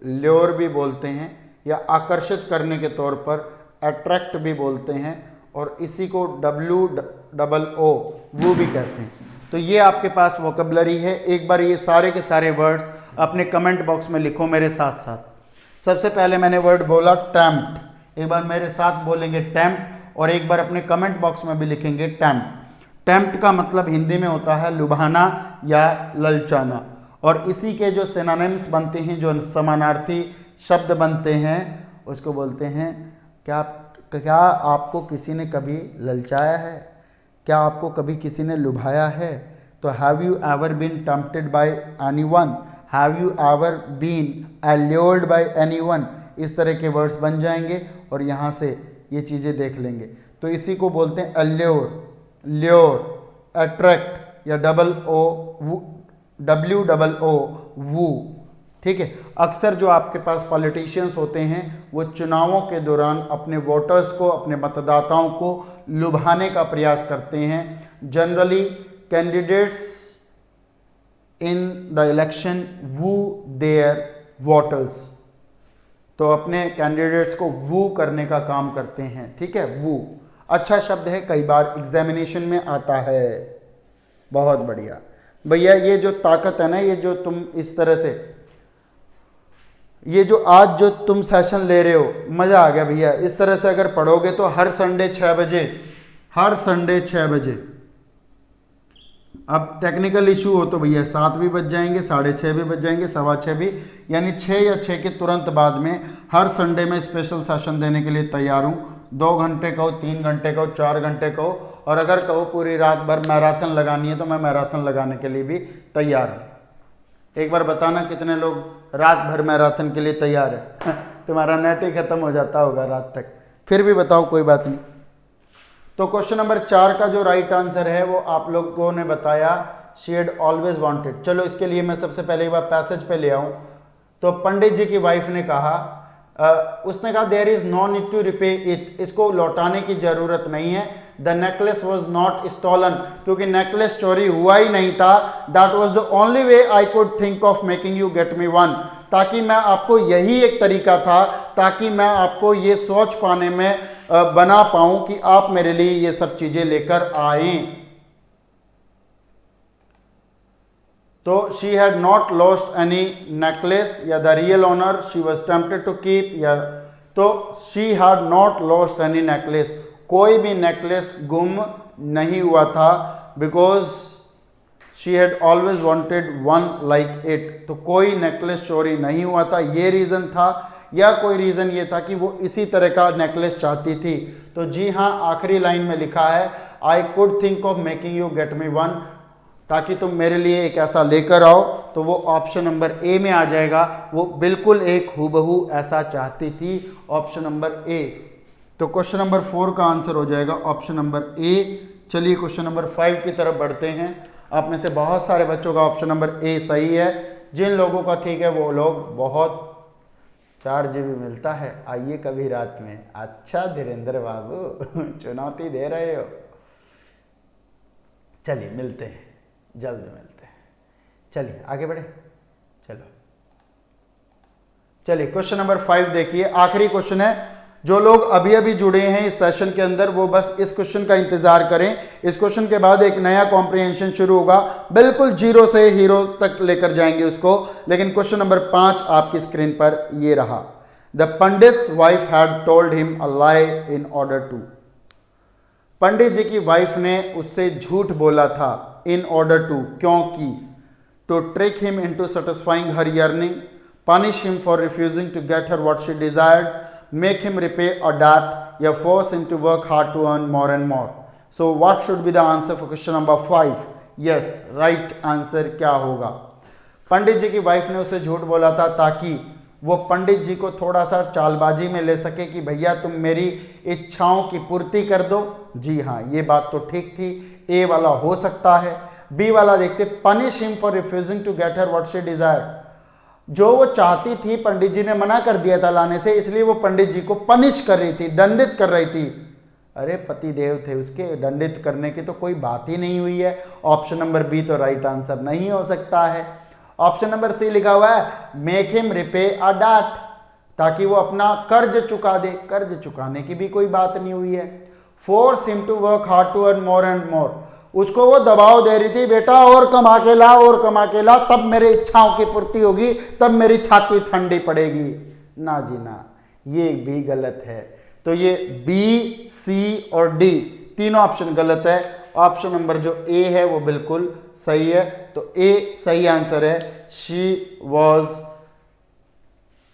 ल्योर भी बोलते हैं, या आकर्षित करने के तौर पर अट्रैक्ट भी बोलते हैं, और इसी को WOO वो भी कहते हैं। तो ये आपके पास वोकैबुलरी है। एक बार ये सारे के सारे वर्ड्स अपने कमेंट बॉक्स में लिखो मेरे साथ साथ। सबसे पहले मैंने वर्ड बोला टेम्प्ट, एक बार मेरे साथ बोलेंगे टेम्प्ट, और एक बार अपने कमेंट बॉक्स में भी लिखेंगे टेम्प्ट। टेम्प्ट का मतलब हिंदी में होता है लुभाना या ललचाना, और इसी के जो सिनोनिम्स बनते हैं, जो समानार्थी शब्द बनते हैं, उसको बोलते हैं क्या आपको किसी ने कभी ललचाया है, क्या आपको कभी किसी ने लुभाया है? तो have you ever been tempted by anyone, have you ever been allured by anyone, इस तरह के वर्ड्स बन जाएंगे और यहाँ से ये चीज़ें देख लेंगे। तो इसी को बोलते हैं अल्योर, ल्योर, अट्रैक्ट या WOO वू। ठीक है, अक्सर जो आपके पास पॉलिटिशियंस होते हैं वो चुनावों के दौरान अपने वोटर्स को, अपने मतदाताओं को लुभाने का प्रयास करते हैं। Generally candidates in the election woo their voters, तो अपने कैंडिडेट्स को वू करने का काम करते हैं। ठीक है, वू अच्छा शब्द है, कई बार एग्जामिनेशन में आता है। बहुत बढ़िया भैया, ये जो ताकत है ना, ये जो तुम इस तरह से, ये जो आज जो तुम सेशन ले रहे हो, मज़ा आ गया भैया। इस तरह से अगर पढ़ोगे तो हर संडे 6 बजे, हर संडे 6 बजे। अब टेक्निकल इशू हो तो भैया 7 भी बज जाएंगे, 6:30 भी बज जाएंगे, 6:15 भी, यानी 6 या 6 के तुरंत बाद में हर संडे में स्पेशल सेशन देने के लिए तैयार हूँ। 2 घंटे कहो, 3 घंटे कहो, 4 घंटे कहो, और अगर कहो पूरी रात भर मैराथन लगानी है तो मैं मैराथन लगाने के लिए भी तैयार हूँ। एक बार बताना कितने लोग रात भर मैराथन के लिए तैयार है। तुम्हारा नेट ही खत्म हो जाता होगा रात तक, फिर भी बताओ, कोई बात नहीं। तो क्वेश्चन नंबर 4 का जो राइट आंसर है वो आप लोगों ने बताया, शी हैड ऑलवेज वांटेड। चलो इसके लिए मैं सबसे पहले एक बार पैसेज पे ले आऊं। तो पंडित जी की वाइफ ने कहा, उसने कहा there is no need to repay it, इसको लौटाने की जरूरत नहीं है। The necklace was not stolen, क्योंकि नेकलेस चोरी हुआ ही नहीं था। That was the only way I could think of making you get me one, ताकि मैं आपको, यही एक तरीका था ताकि मैं आपको ये सोच पाने में बना पाऊं कि आप मेरे लिए ये सब चीजें लेकर आए। तो she had not lost any necklace, या the real owner she was tempted to keep, या तो she had not lost any necklace, कोई भी नेकलेस गुम नहीं हुआ था, because she had always wanted one like it, तो कोई नेकलेस चोरी नहीं हुआ था, ये रीजन था। या कोई रीजन ये था कि वो इसी तरह का नेकलेस चाहती थी। तो जी हाँ, आखिरी लाइन में लिखा है आई could think of making you get me one, ताकि तुम मेरे लिए एक ऐसा लेकर आओ, तो वो ऑप्शन नंबर ए में आ जाएगा। वो बिल्कुल एक हूबहू ऐसा चाहती थी, ऑप्शन नंबर ए। तो क्वेश्चन नंबर 4 का आंसर हो जाएगा ऑप्शन नंबर ए। चलिए क्वेश्चन नंबर 5 की तरफ बढ़ते हैं। आप में से बहुत सारे बच्चों का ऑप्शन नंबर ए सही है। जिन लोगों का ठीक है वो लोग, बहुत 4 GB मिलता है, आइए कभी रात में। अच्छा धीरेन्द्र बाबू, चुनौती दे रहे हो। चलिए मिलते हैं, जल्द मिलते हैं। चलिए आगे बढ़े, चलो चलिए क्वेश्चन नंबर 5 देखिए, आखिरी क्वेश्चन है। जो लोग अभी अभी जुड़े हैं इस सेशन के अंदर, वो बस इस क्वेश्चन का इंतजार करें। इस क्वेश्चन के बाद एक नया कॉम्प्रिहेंशन शुरू होगा, बिल्कुल 0 से हीरो तक लेकर जाएंगे उसको। लेकिन क्वेश्चन नंबर 5 आपकी स्क्रीन पर ये रहा। The pandit's wife had told him a lie in order to, Pandit ji की वाइफ ने उससे झूठ बोला था, इन ऑर्डर टू, क्योंकि, to trick him into satisfying her yearning, punish him for refusing to get her what she desired, make him repay a debt, या force him to work hard to earn more and more. So what should be the answer for question number 5? Yes, right answer क्या होगा? पंडित जी की wife ने उसे झूठ बोला था ताकि वो पंडित जी को थोड़ा सा चालबाजी में ले सके कि भैया तुम मेरी इच्छाओं की पूर्ति कर दो। जी हाँ, ये बात तो ठीक थी, ए वाला हो सकता है। बी वाला देखते, punish him for refusing to get her what she desired, जो वो चाहती थी पंडित जी ने मना कर दिया था लाने से, इसलिए वो पंडित जी को पनिश कर रही थी, दंडित कर रही थी। अरे पति देव थे उसके, दंडित करने की तो कोई बात ही नहीं हुई है। ऑप्शन नंबर बी तो राइट आंसर नहीं हो सकता है। ऑप्शन नंबर सी लिखा हुआ है make him repay a date, ताकि वो अपना कर्ज चुका दे, कर्ज चुकाने की भी कोई बात नहीं हुई है। Force him to work hard to earn more and more, उसको वो दबाव दे रही थी, बेटा और कमा के ला, और कमा के ला, तब मेरी इच्छाओं की पूर्ति होगी, तब मेरी छाती ठंडी पड़ेगी। ना जी ना, ये भी गलत है। तो ये बी, सी और डी तीनों ऑप्शन गलत है। ऑप्शन नंबर जो ए है वो बिल्कुल सही है। तो ए सही आंसर है। She was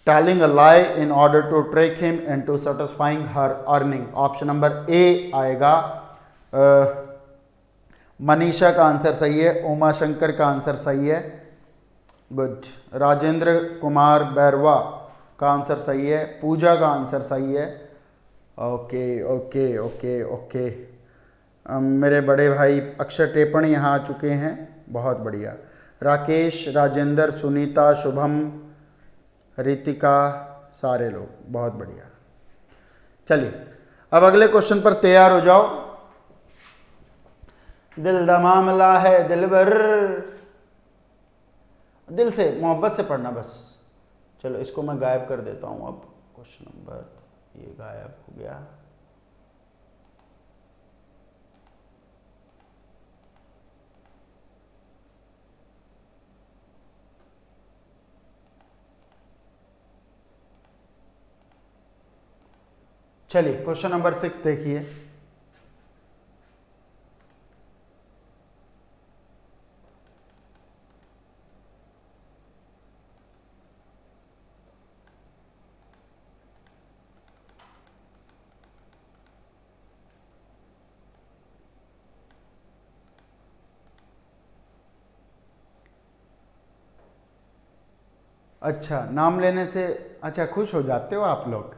telling a lie in order to trick him into satisfying her earning. Option number A आएगा। मनीषा का आंसर सही है, उमा शंकर का आंसर सही है, गुड। राजेंद्र कुमार बैरवा का आंसर सही है, पूजा का आंसर सही है। ओके ओके ओके ओके, मेरे बड़े भाई अक्षर टेपण यहाँ आ चुके हैं, बहुत बढ़िया। राकेश, राजेंद्र, सुनीता, शुभम, रितिका, सारे लोग, बहुत बढ़िया। चलिए अब अगले क्वेश्चन पर तैयार हो जाओ। दिल दा मामला है दिलबर, दिल से मोहब्बत से पढ़ना बस। चलो इसको मैं गायब कर देता हूं। अब क्वेश्चन नंबर, ये गायब हो गया। चलिए क्वेश्चन नंबर 6 देखिए। अच्छा, नाम लेने से अच्छा खुश हो जाते हो आप लोग?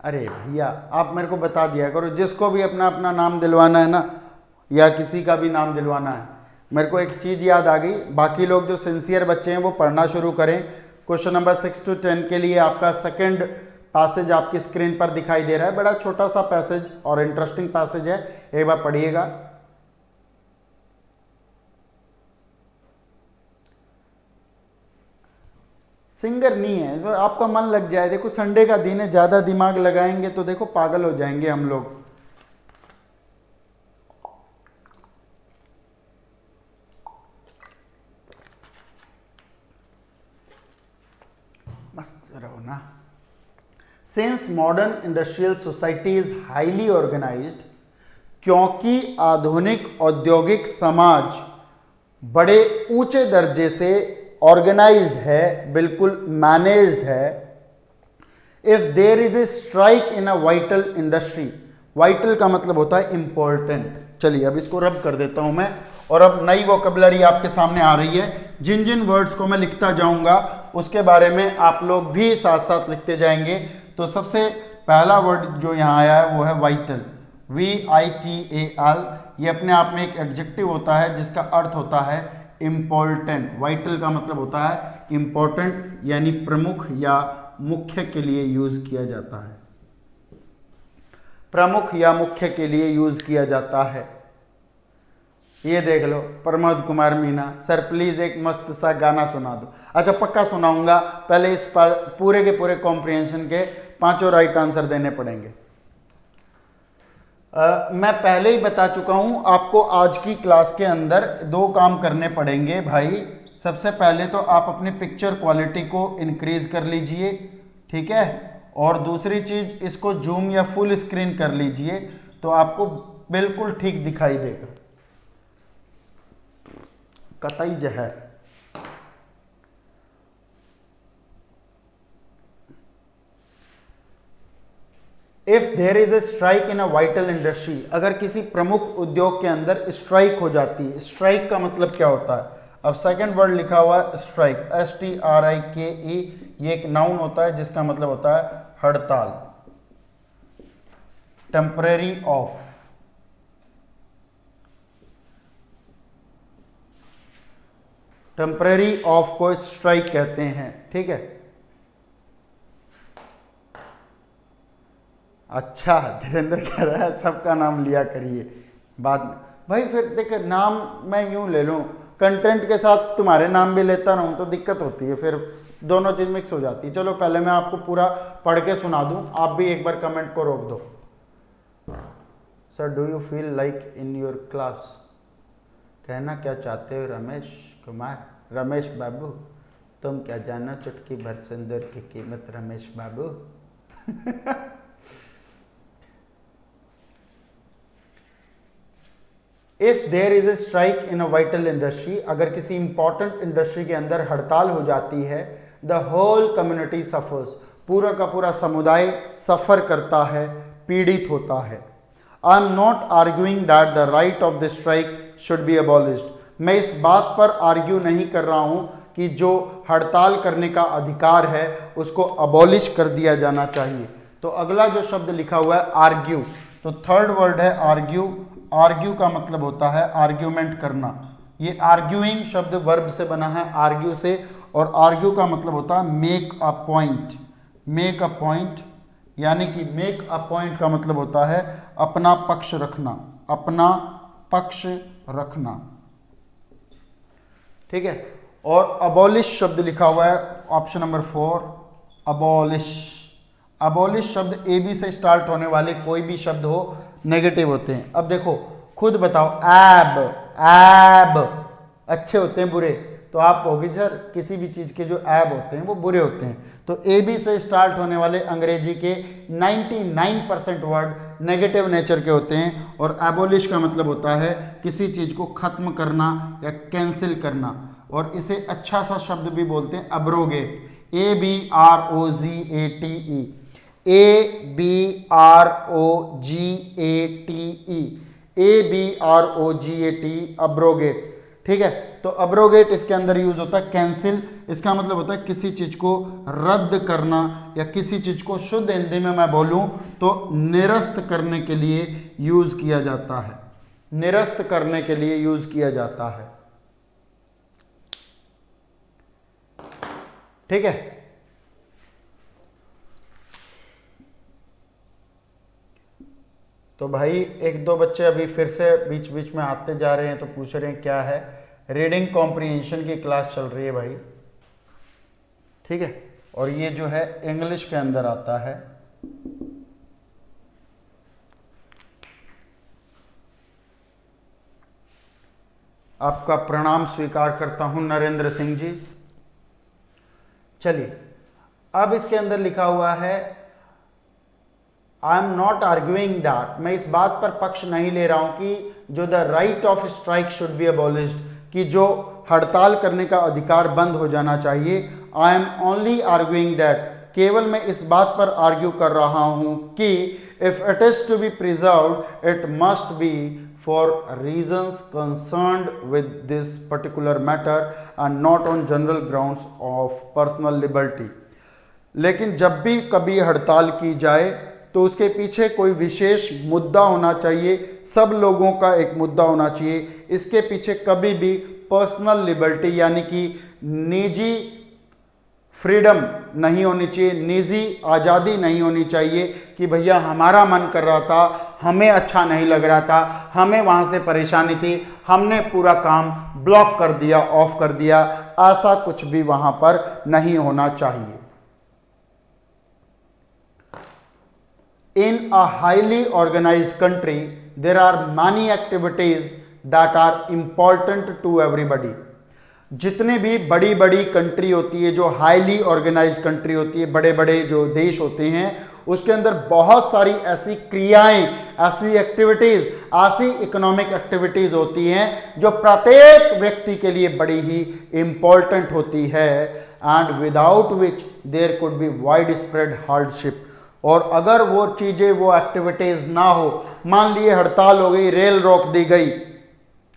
अरे भैया आप मेरे को बता दिया करो, जिसको भी अपना अपना नाम दिलवाना है ना, या किसी का भी नाम दिलवाना है। मेरे को एक चीज़ याद आ गई, बाकी लोग जो सिंसियर बच्चे हैं वो पढ़ना शुरू करें। क्वेश्चन नंबर 6 to 10 के लिए आपका सेकंड पैसेज आपकी स्क्रीन पर दिखाई दे रहा है। बड़ा छोटा सा पैसेज और इंटरेस्टिंग पैसेज है, एक बार पढ़िएगा। सिंगर नहीं है, तो आपका मन लग जाए। देखो संडे का दिन है, ज़्यादा दिमाग लगाएंगे तो देखो पागल हो जाएंगे हम लोग। मस्त रहो ना। Since modern industrial society is highly organised, क्योंकि आधुनिक औद्योगिक समाज बड़े ऊंचे दर्जे से ऑर्गेनाइज्ड है, बिल्कुल मैनेज्ड है। If there is a strike in a vital industry, vital का मतलब होता है इंपॉर्टेंट। चलिए अब इसको रब कर देता हूं मैं, और अब नई वोकेबलरी आपके सामने आ रही है। जिन जिन वर्ड्स को मैं लिखता जाऊंगा उसके बारे में आप लोग भी साथ साथ लिखते जाएंगे। तो सबसे पहला वर्ड जो यहाँ आया है वो है वाइटल, VITAL। ये अपने आप में एक एडजेक्टिव होता है जिसका अर्थ होता है इम्पोर्टेंट। वाइटल का मतलब होता है इम्पोर्टेंट, यानी प्रमुख या मुख्य के लिए यूज किया जाता है। प्रमुख या मुख्य के लिए यूज किया जाता है। ये देख लो प्रमोद कुमार मीना, सर प्लीज एक मस्त सा गाना सुना दो। अच्छा पक्का सुनाऊंगा, पहले इस पर पूरे के पूरे कॉम्प्रिहेंशन के 5 राइट आंसर देने पड़ेंगे। मैं पहले ही बता चुका हूं आपको, आज की क्लास के अंदर 2 काम करने पड़ेंगे भाई। सबसे पहले तो आप अपनी पिक्चर क्वालिटी को इंक्रीज कर लीजिए, ठीक है, और दूसरी चीज इसको जूम या फुल स्क्रीन कर लीजिए तो आपको बिल्कुल ठीक दिखाई देगा। कतई जहर। If there is a strike in a vital industry, अगर किसी प्रमुख उद्योग के अंदर स्ट्राइक हो जाती है। स्ट्राइक का मतलब क्या होता है? अब सेकंड वर्ड लिखा हुआ है स्ट्राइक, STRIKE। ये एक नाउन होता है जिसका मतलब होता है हड़ताल, टेम्परेरी ऑफ। टेम्परेरी ऑफ को स्ट्राइक कहते हैं, ठीक है। अच्छा धीरेन्द्र कह रहा है सबका नाम लिया करिए बाद में। भाई फिर देख, नाम मैं यूं ले लूं, कंटेंट के साथ तुम्हारे नाम भी लेता रहूं तो दिक्कत होती है, फिर दोनों चीज मिक्स हो जाती है। चलो पहले मैं आपको पूरा पढ़ के सुना दूं, आप भी एक बार कमेंट को रोक दो। Sir do you feel like in your class, कहना क्या चाहते हो रमेश कुमार? रमेश बाबू तुम क्या जानो चुटकी भर सिंदूर की कीमत Ramesh Babu. If there is a strike in a vital industry, अगर किसी इंपॉर्टेंट इंडस्ट्री के अंदर हड़ताल हो जाती है, द होल कम्युनिटी सफर्स, पूरा का पूरा समुदाय सफर करता है, पीड़ित होता है। आई am not arguing that the right of the strike should B abolished. मैं इस बात पर आर्ग्यू नहीं कर रहा हूं कि जो हड़ताल करने का अधिकार है उसको अबॉलिश कर दिया जाना चाहिए। तो अगला जो शब्द लिखा हुआ है आर्ग्यू, तो थर्ड वर्ड है आर्ग्यू। आर्ग्यू का मतलब होता है आर्ग्यूमेंट करना। ये आर्ग्यूइंग शब्द वर्ब से बना है, आर्ग्यू से, और आर्ग्यू का मतलब होता है make a point. Make a point यानी कि मेक अ पॉइंट का मतलब होता है अपना पक्ष रखना, अपना पक्ष रखना, ठीक है। और अबॉलिश शब्द लिखा हुआ है ऑप्शन नंबर 4, अबॉलिश। अबॉलिश शब्द ए बी से स्टार्ट होने वाले कोई भी शब्द हो नेगेटिव होते हैं। अब देखो खुद बताओ, एब, एब अच्छे होते हैं बुरे? तो आप कहोगे सर किसी भी चीज के जो एब होते हैं वो बुरे होते हैं। तो ए बी से स्टार्ट होने वाले अंग्रेजी के 99% वर्ड नेगेटिव नेचर के होते हैं। और एबोलिश का मतलब होता है किसी चीज को खत्म करना या कैंसिल करना। और इसे अच्छा सा शब्द भी बोलते हैं अब्रोगेट, ABROGATE, ABROGATE, अब्रोगेट, ठीक है। तो अब्रोगेट इसके अंदर यूज होता है कैंसिल। इसका मतलब होता है किसी चीज को रद्द करना, या किसी चीज को शुद्ध हिंदी में मैं बोलूं तो निरस्त करने के लिए यूज किया जाता है, निरस्त करने के लिए यूज किया जाता है, ठीक है। तो भाई एक दो बच्चे अभी फिर से बीच बीच में आते जा रहे हैं तो पूछ रहे हैं क्या है, रीडिंग कॉम्प्रिहेंशन की क्लास चल रही है भाई, ठीक है। और ये जो है इंग्लिश के अंदर आता है। आपका प्रणाम स्वीकार करता हूं नरेंद्र सिंह जी। चलिए अब इसके अंदर लिखा हुआ है आई एम नॉट आर्ग्यूइंग दैट, मैं इस बात पर पक्ष नहीं ले रहा हूं कि जो the right of strike should B abolished, कि जो हड़ताल करने का अधिकार बंद हो जाना चाहिए। I am only arguing that, केवल मैं इस बात पर आर्ग्यू कर रहा हूं कि if it is to be preserved it must be for reasons concerned with this particular matter and not on general grounds of personal liberty। लेकिन जब भी कभी हड़ताल की जाए तो उसके पीछे कोई विशेष मुद्दा होना चाहिए, सब लोगों का एक मुद्दा होना चाहिए। इसके पीछे कभी भी पर्सनल लिबर्टी यानी कि निजी फ्रीडम नहीं होनी चाहिए, निजी आज़ादी नहीं होनी चाहिए कि भैया हमारा मन कर रहा था, हमें अच्छा नहीं लग रहा था, हमें वहाँ से परेशानी थी, हमने पूरा काम ब्लॉक कर दिया, ऑफ कर दिया, ऐसा कुछ भी वहाँ पर नहीं होना चाहिए। In a highly organized country, there are many activities that are important to everybody। जितने भी बड़ी बड़ी कंट्री होती है, जो हाईली ऑर्गेनाइज्ड कंट्री होती है, बड़े बड़े जो देश होते हैं, उसके अंदर बहुत सारी ऐसी क्रियाएं, ऐसी एक्टिविटीज, ऐसी इकोनॉमिक एक्टिविटीज होती हैं जो प्रत्येक व्यक्ति के लिए बड़ी ही इंपॉर्टेंट होती है, and without which there could be wide spread hardship. और अगर वो चीजें, वो एक्टिविटीज ना हो, मान लिए हड़ताल हो गई, रेल रोक दी गई,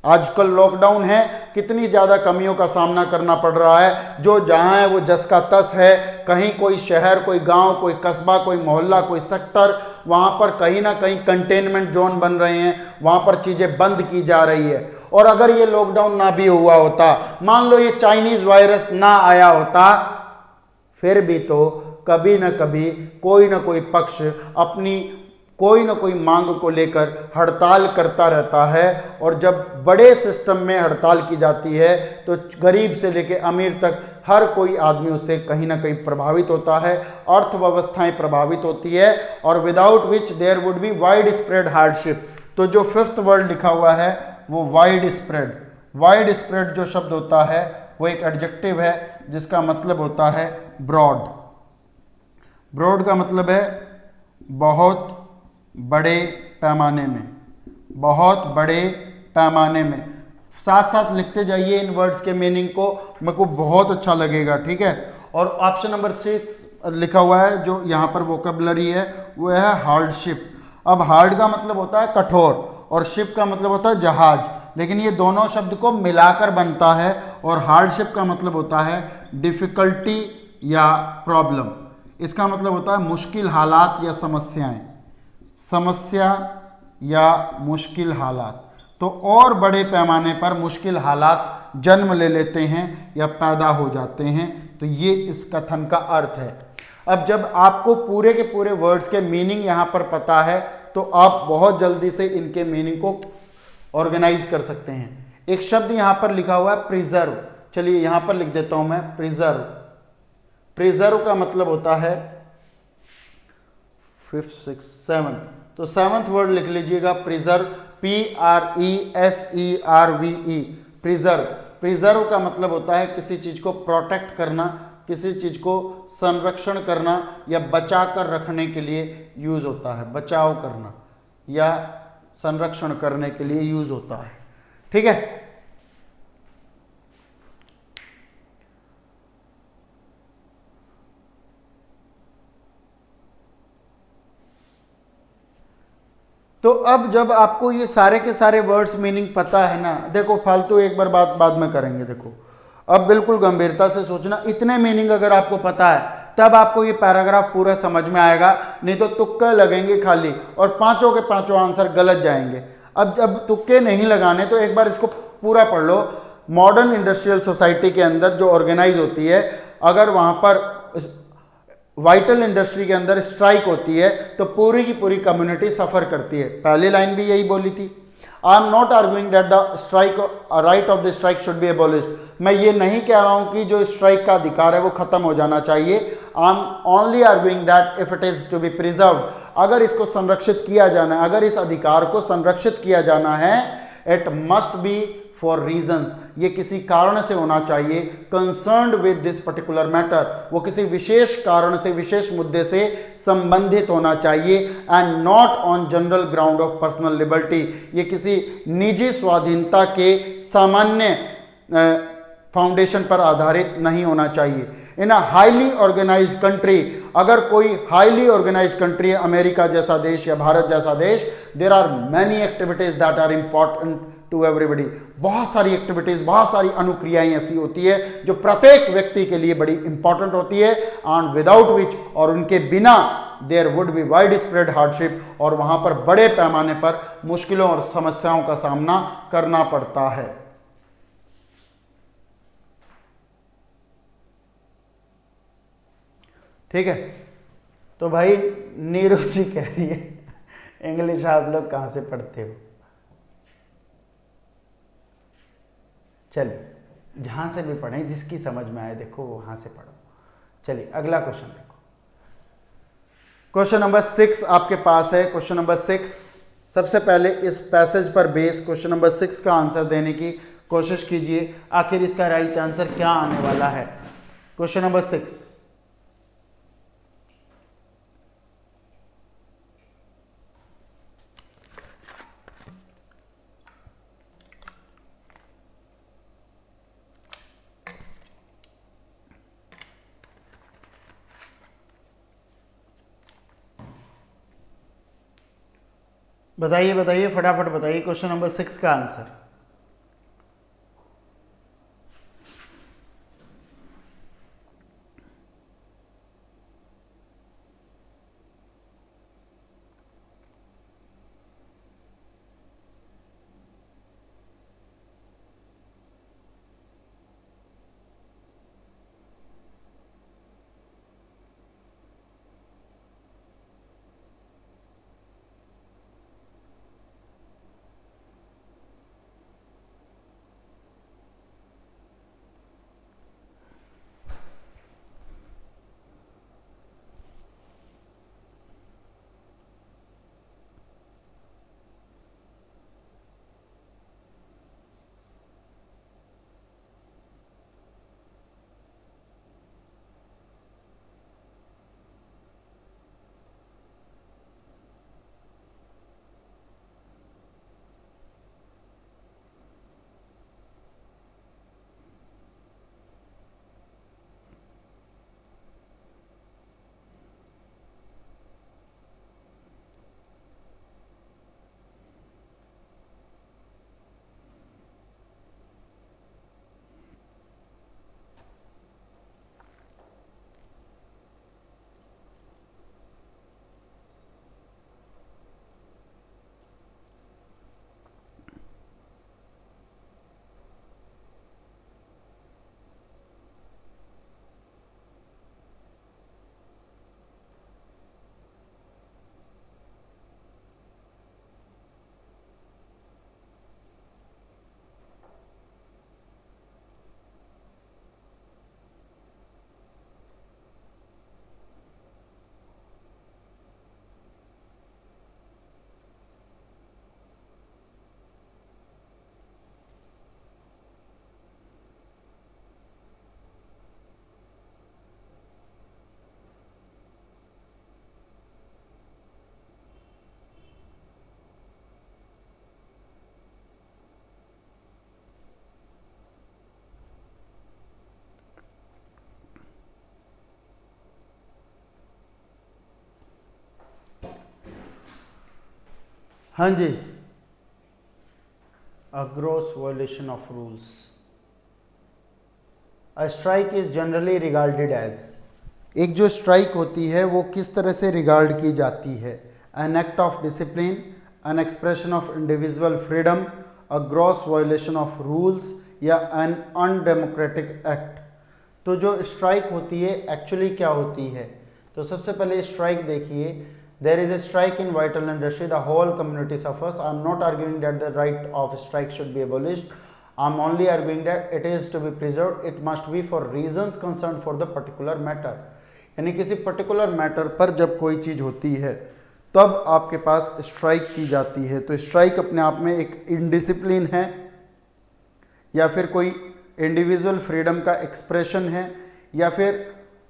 आजकल लॉकडाउन है, कितनी ज्यादा कमियों का सामना करना पड़ रहा है, जो जहां है वो जस का तस है, कहीं कोई शहर, कोई गांव, कोई कस्बा, कोई मोहल्ला, कोई सेक्टर, वहां पर कहीं ना कहीं कंटेनमेंट जोन बन रहे हैं, वहां पर चीजें बंद की जा रही है। और अगर ये लॉकडाउन ना भी हुआ होता, मान लो ये चाइनीज वायरस ना आया होता, फिर भी तो कभी ना कभी कोई ना कोई पक्ष अपनी कोई ना कोई मांग को लेकर हड़ताल करता रहता है। और जब बड़े सिस्टम में हड़ताल की जाती है तो गरीब से लेकर अमीर तक हर कोई आदमी उससे कहीं ना कहीं प्रभावित होता है, अर्थव्यवस्थाएं प्रभावित होती है, और without which there would be wide spread hardship. तो जो फिफ्थ वर्ड लिखा हुआ है वो वाइड स्प्रेड। वाइड स्प्रेड जो शब्द होता है वो एक एडजेक्टिव है जिसका मतलब होता है ब्रॉड। ब्रॉड का मतलब है बहुत बड़े पैमाने में, बहुत बड़े पैमाने में। साथ साथ लिखते जाइए इन वर्ड्स के मीनिंग को, मेरे को बहुत अच्छा लगेगा, ठीक है। और ऑप्शन नंबर 6 लिखा हुआ है, जो यहाँ पर वोकैबुलरी है वो है हार्डशिप। अब हार्ड का मतलब होता है कठोर, और शिप का मतलब होता है जहाज। लेकिन ये दोनों शब्द को मिलाकर बनता है और हार्डशिप का मतलब होता है डिफिकल्टी या प्रॉब्लम। इसका मतलब होता है मुश्किल हालात या समस्याएं, समस्या या मुश्किल हालात। तो और बड़े पैमाने पर मुश्किल हालात जन्म ले लेते हैं या पैदा हो जाते हैं। तो ये इस कथन का अर्थ है। अब जब आपको पूरे के पूरे वर्ड्स के मीनिंग यहां पर पता है तो आप बहुत जल्दी से इनके मीनिंग को ऑर्गेनाइज कर सकते हैं। एक शब्द यहां पर लिखा हुआ है प्रिजर्व, चलिए यहां पर लिख देता हूं मैं प्रिजर्व। प्रिजर्व का मतलब होता है 5th 6th 7th, तो 7th वर्ड लिख लीजिएगा प्रिजर्व, PRESERVE, प्रिजर्व। प्रिजर्व का मतलब होता है किसी चीज को प्रोटेक्ट करना, किसी चीज को संरक्षण करना या बचा कर रखने के लिए यूज होता है, बचाव करना या संरक्षण करने के लिए यूज होता है। ठीक है, तो अब जब आपको ये सारे के सारे वर्ड्स मीनिंग पता है ना, देखो फालतू एक बार बात बाद में करेंगे। देखो अब बिल्कुल गंभीरता से सोचना, इतने मीनिंग अगर आपको पता है तब आपको ये पैराग्राफ पूरा समझ में आएगा, नहीं तो तुक्के लगेंगे खाली और पांचों के पांचों आंसर गलत जाएंगे। अब जब तुक्के नहीं लगाने तो एक बार इसको पूरा पढ़ लो। मॉडर्न इंडस्ट्रियल सोसाइटी के अंदर जो ऑर्गेनाइज होती है, अगर वहां पर वाइटल इंडस्ट्री के अंदर स्ट्राइक होती है तो पूरी की पूरी कम्युनिटी सफर करती है। पहली लाइन भी यही बोली थी, आई am not arguing that the strike right of the strike should B abolished. मैं ये नहीं कह रहा हूं कि जो स्ट्राइक का अधिकार है वो खत्म हो जाना चाहिए। I am only arguing that if it is to be preserved, अगर इसको संरक्षित किया जाना है, अगर इस अधिकार को संरक्षित किया जाना है, it must be for reasons, ये किसी कारण से होना चाहिए, concerned with this particular matter, वो किसी विशेष कारण से, विशेष मुद्दे से संबंधित होना चाहिए, and not on general ground of personal liberty, ये किसी निजी स्वाधीनता के सामान्य फाउंडेशन पर आधारित नहीं होना चाहिए। In a highly organised country, अगर कोई हाईली ऑर्गेनाइज्ड कंट्री है, अमेरिका जैसा देश या भारत जैसा देश, there are many activities that are important to everybody, बहुत सारी एक्टिविटीज, बहुत सारी अनुक्रियाएं ऐसी होती है जो प्रत्येक व्यक्ति के लिए बड़ी इंपॉर्टेंट होती है, एंड विदाउट विच, और उनके बिना there would be wide spread hardship, और वहां पर बड़े पैमाने पर मुश्किलों और समस्याओं का सामना करना पड़ता है। ठीक है, तो भाई नीरू जी कह रही है इंग्लिश आप लोग कहां से पढ़ते हो? चलिए जहां से भी पढ़ें, जिसकी समझ में आए देखो वहां से पढ़ो। चलिए अगला क्वेश्चन देखो, क्वेश्चन नंबर 6 आपके पास है। क्वेश्चन नंबर 6, सबसे पहले इस पैसेज पर बेस क्वेश्चन नंबर 6 का आंसर देने की कोशिश कीजिए, आखिर इसका राइट आंसर क्या आने वाला है। क्वेश्चन नंबर 6, बताइए बताइए फटाफट बताइए क्वेश्चन नंबर 6 का आंसर। हाँ जी, a gross violation of rules. A strike is generally regarded as, एक जो स्ट्राइक होती है वो किस तरह से रिगार्ड की जाती है? An act of discipline, N expression of individual freedom, a gross violation of rules या एन अनडेमोक्रेटिक एक्ट। तो जो स्ट्राइक होती है एक्चुअली क्या होती है? तो सबसे पहले स्ट्राइक देखिए, there is a strike in vital industry, the whole community suffers. I am not arguing that the right of strike should be abolished, I am only arguing that it is to be preserved, it must be for reasons concern for the particular matter. यानी किसी particular matter पर जब कोई चीज होती है तब आपके पास स्ट्राइक की जाती है। तो स्ट्राइक अपने आप में एक इनडिसिप्लिन है, या फिर कोई इंडिविजुअल फ्रीडम का एक्सप्रेशन है, या फिर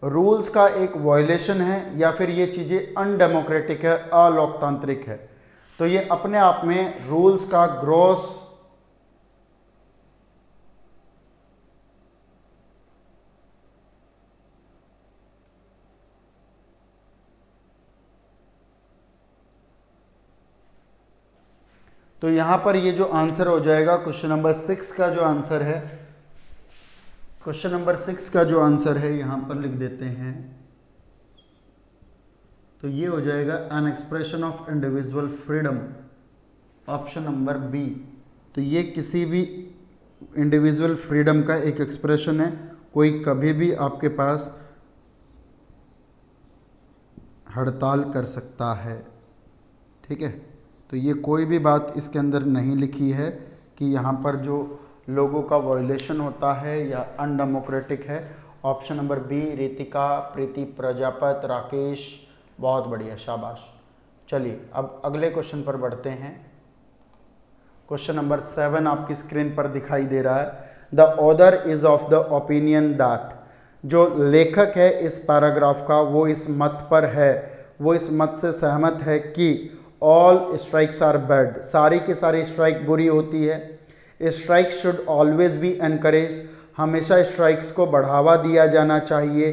रूल्स का एक वायलेशन है, या फिर ये चीज़ें अनडेमोक्रेटिक है, अलोकतांत्रिक है। तो ये अपने आप में रूल्स का ग्रॉस तो यहां पर ये जो आंसर हो जाएगा क्वेश्चन नंबर 6 का जो आंसर है, क्वेश्चन नंबर 6 का जो आंसर है यहां पर लिख देते हैं। तो ये हो जाएगा an expression of individual freedom, option number B. तो ये किसी भी इंडिविजुअल फ्रीडम का एक एक्सप्रेशन है, कोई कभी भी आपके पास हड़ताल कर सकता है। ठीक है, तो ये कोई भी बात इसके अंदर नहीं लिखी है कि यहाँ पर जो लोगों का वायलेशन होता है या अनडेमोक्रेटिक है। ऑप्शन नंबर बी, रितिका, प्रीति प्रजापत, राकेश, बहुत बढ़िया, शाबाश। चलिए अब अगले क्वेश्चन पर बढ़ते हैं। क्वेश्चन नंबर 7 आपकी स्क्रीन पर दिखाई दे रहा है। The author is of the opinion that, जो लेखक है इस पैराग्राफ का वो इस मत पर है, वो इस मत से सहमत है कि ऑल स्ट्राइक्स आर बैड, सारी की सारी स्ट्राइक बुरी होती है। Strike should always be encouraged, हमेशा स्ट्राइक्स को बढ़ावा दिया जाना चाहिए।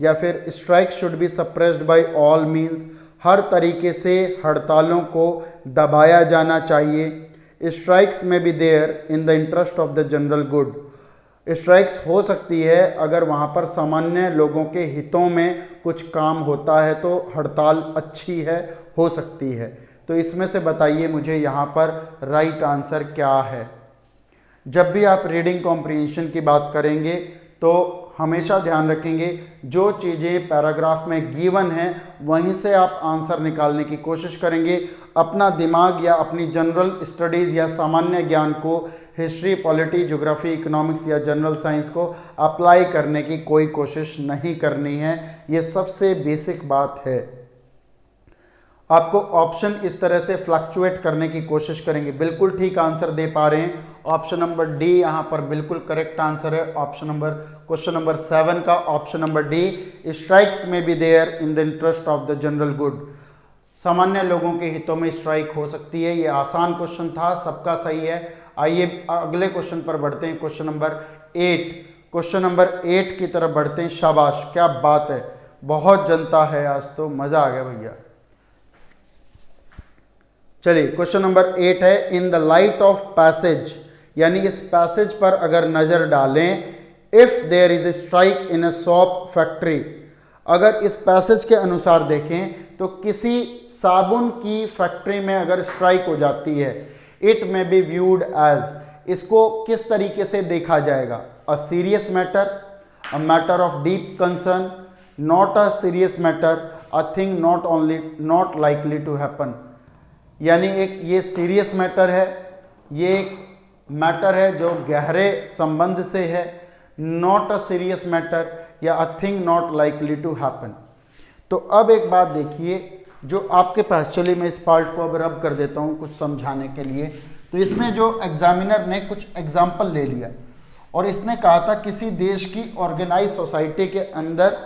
या फिर strike should be suppressed by all means, हर तरीके से हड़तालों को दबाया जाना चाहिए। स्ट्राइक्स में be there in the interest of the general good, strikes हो सकती है अगर वहाँ पर सामान्य लोगों के हितों में कुछ काम होता है तो हड़ताल अच्छी है, हो सकती है। तो इसमें से बताइए मुझे यहाँ पर राइट आंसर क्या है। जब भी आप रीडिंग कॉम्प्रिहेंशन की बात करेंगे तो हमेशा ध्यान रखेंगे जो चीज़ें पैराग्राफ में गिवन हैं वहीं से आप आंसर निकालने की कोशिश करेंगे। अपना दिमाग या अपनी जनरल स्टडीज़ या सामान्य ज्ञान को, हिस्ट्री, पॉलिटी, ज्योग्राफी, इकोनॉमिक्स या जनरल साइंस को अप्लाई करने की कोई कोशिश नहीं करनी है। ये सबसे बेसिक बात है। आपको ऑप्शन इस तरह से फ्लक्चुएट करने की कोशिश करेंगे। बिल्कुल ठीक आंसर दे पा रहे हैं, ऑप्शन नंबर डी यहाँ पर बिल्कुल करेक्ट आंसर है। ऑप्शन नंबर क्वेश्चन नंबर 7 का ऑप्शन नंबर डी, स्ट्राइक्स में be there in the interest of the general good, सामान्य लोगों के हितों में स्ट्राइक हो सकती है। ये आसान क्वेश्चन था, सबका सही है। आइए अगले क्वेश्चन पर बढ़ते हैं, क्वेश्चन नंबर 8। क्वेश्चन नंबर 8 की तरफ बढ़ते हैं। शाबाश, क्या बात है, बहुत जनता है आज तो, मजा आ गया भैया। चलिए क्वेश्चन नंबर 8 है, in the light of passage, यानी इस पैसेज पर अगर नजर डालें, if there is a strike in a soap factory, अगर इस पैसेज के अनुसार देखें तो किसी साबुन की फैक्ट्री में अगर स्ट्राइक हो जाती है, इट में बी व्यूड एज, इसको किस तरीके से देखा जाएगा? A serious matter, a matter of deep concern, not a serious matter, a thing not likely to happen. यानी एक ये सीरियस मैटर है, ये एक मैटर है जो गहरे संबंध से है, नॉट अ सीरियस मैटर या a thing not likely to happen. तो अब एक बात देखिए जो आपके पास, चलिए मैं इस पार्ट को अब रब कर देता हूँ कुछ समझाने के लिए। तो इसमें जो एग्जामिनर ने कुछ एग्जाम्पल ले लिया और इसने कहा था किसी देश की ऑर्गेनाइज सोसाइटी के अंदर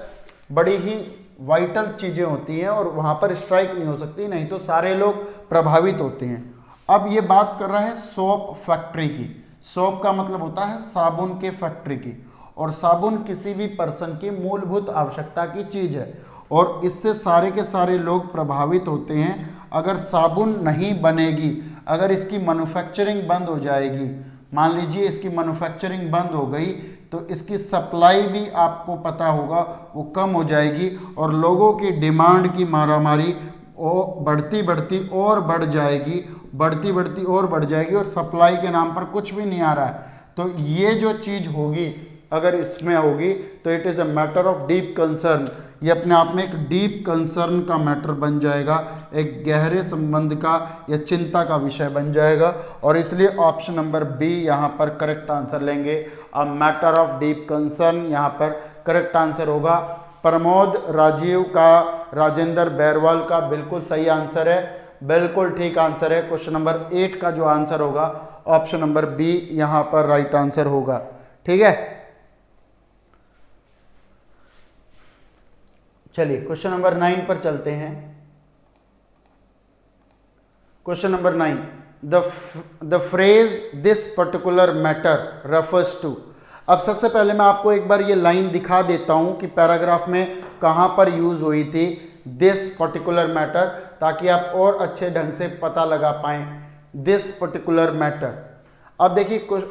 बड़ी ही वाइटल चीज़ें होती हैं और वहाँ पर स्ट्राइक नहीं हो सकती, नहीं तो सारे लोग प्रभावित होते हैं। अब ये बात कर रहा है सोप फैक्ट्री की। सोप का मतलब होता है साबुन के फैक्ट्री की, और साबुन किसी भी पर्सन की मूलभूत आवश्यकता की चीज़ है और इससे सारे के सारे लोग प्रभावित होते हैं। अगर साबुन नहीं बनेगी, अगर इसकी मैन्युफैक्चरिंग बंद हो जाएगी, मान लीजिए इसकी मैन्युफैक्चरिंग बंद हो गई, तो इसकी सप्लाई भी आपको पता होगा वो कम हो जाएगी और लोगों की डिमांड की मारामारी वो बढ़ती बढ़ती और बढ़ जाएगी, बढ़ती बढ़ती और बढ़ जाएगी और सप्लाई के नाम पर कुछ भी नहीं आ रहा है। तो ये जो चीज़ होगी अगर इसमें होगी तो it is a matter of deep concern, ये अपने आप में एक डीप कंसर्न का मैटर बन जाएगा, एक गहरे संबंध का या चिंता का विषय बन जाएगा और इसलिए ऑप्शन नंबर बी यहाँ पर करेक्ट आंसर लेंगे। अ मैटर ऑफ डीप कंसर्न यहाँ पर करेक्ट आंसर होगा। प्रमोद राजीव का, राजेंद्र बैरवाल का बिल्कुल सही आंसर है, बिल्कुल ठीक आंसर है। क्वेश्चन नंबर 8 का जो आंसर होगा ऑप्शन नंबर बी यहाँ पर राइट आंसर होगा। ठीक है, चलिए क्वेश्चन नंबर 9 पर चलते हैं। Question number 9, the phrase this particular matter refers to. अब सबसे पहले मैं आपको एक बार ये लाइन दिखा देता हूं कि पैराग्राफ में कहां पर यूज हुई थी दिस पर्टिकुलर मैटर, ताकि आप और अच्छे ढंग से पता लगा पाएं दिस पर्टिकुलर मैटर। अब देखिए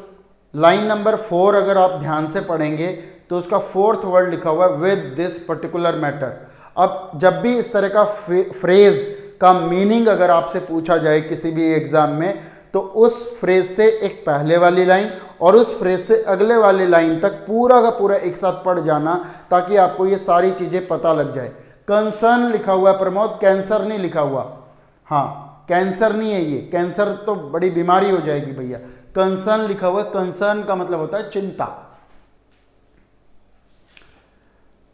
लाइन नंबर 4 अगर आप ध्यान से पढ़ेंगे तो उसका 4th वर्ड लिखा हुआ है विद दिस पर्टिकुलर मैटर। अब जब भी इस तरह का फ्रेज का मीनिंग अगर आपसे पूछा जाए किसी भी एग्जाम में, तो उस फ्रेज से एक पहले वाली लाइन और उस फ्रेज से अगले वाली लाइन तक पूरा का पूरा एक साथ पढ़ जाना, ताकि आपको ये सारी चीजें पता लग जाए। कंसर्न लिखा हुआ है प्रमोद, कैंसर नहीं लिखा हुआ। हाँ, कैंसर नहीं है ये, कैंसर तो बड़ी बीमारी हो जाएगी भैया। कंसर्न लिखा हुआ है, कंसर्न का मतलब होता है चिंता।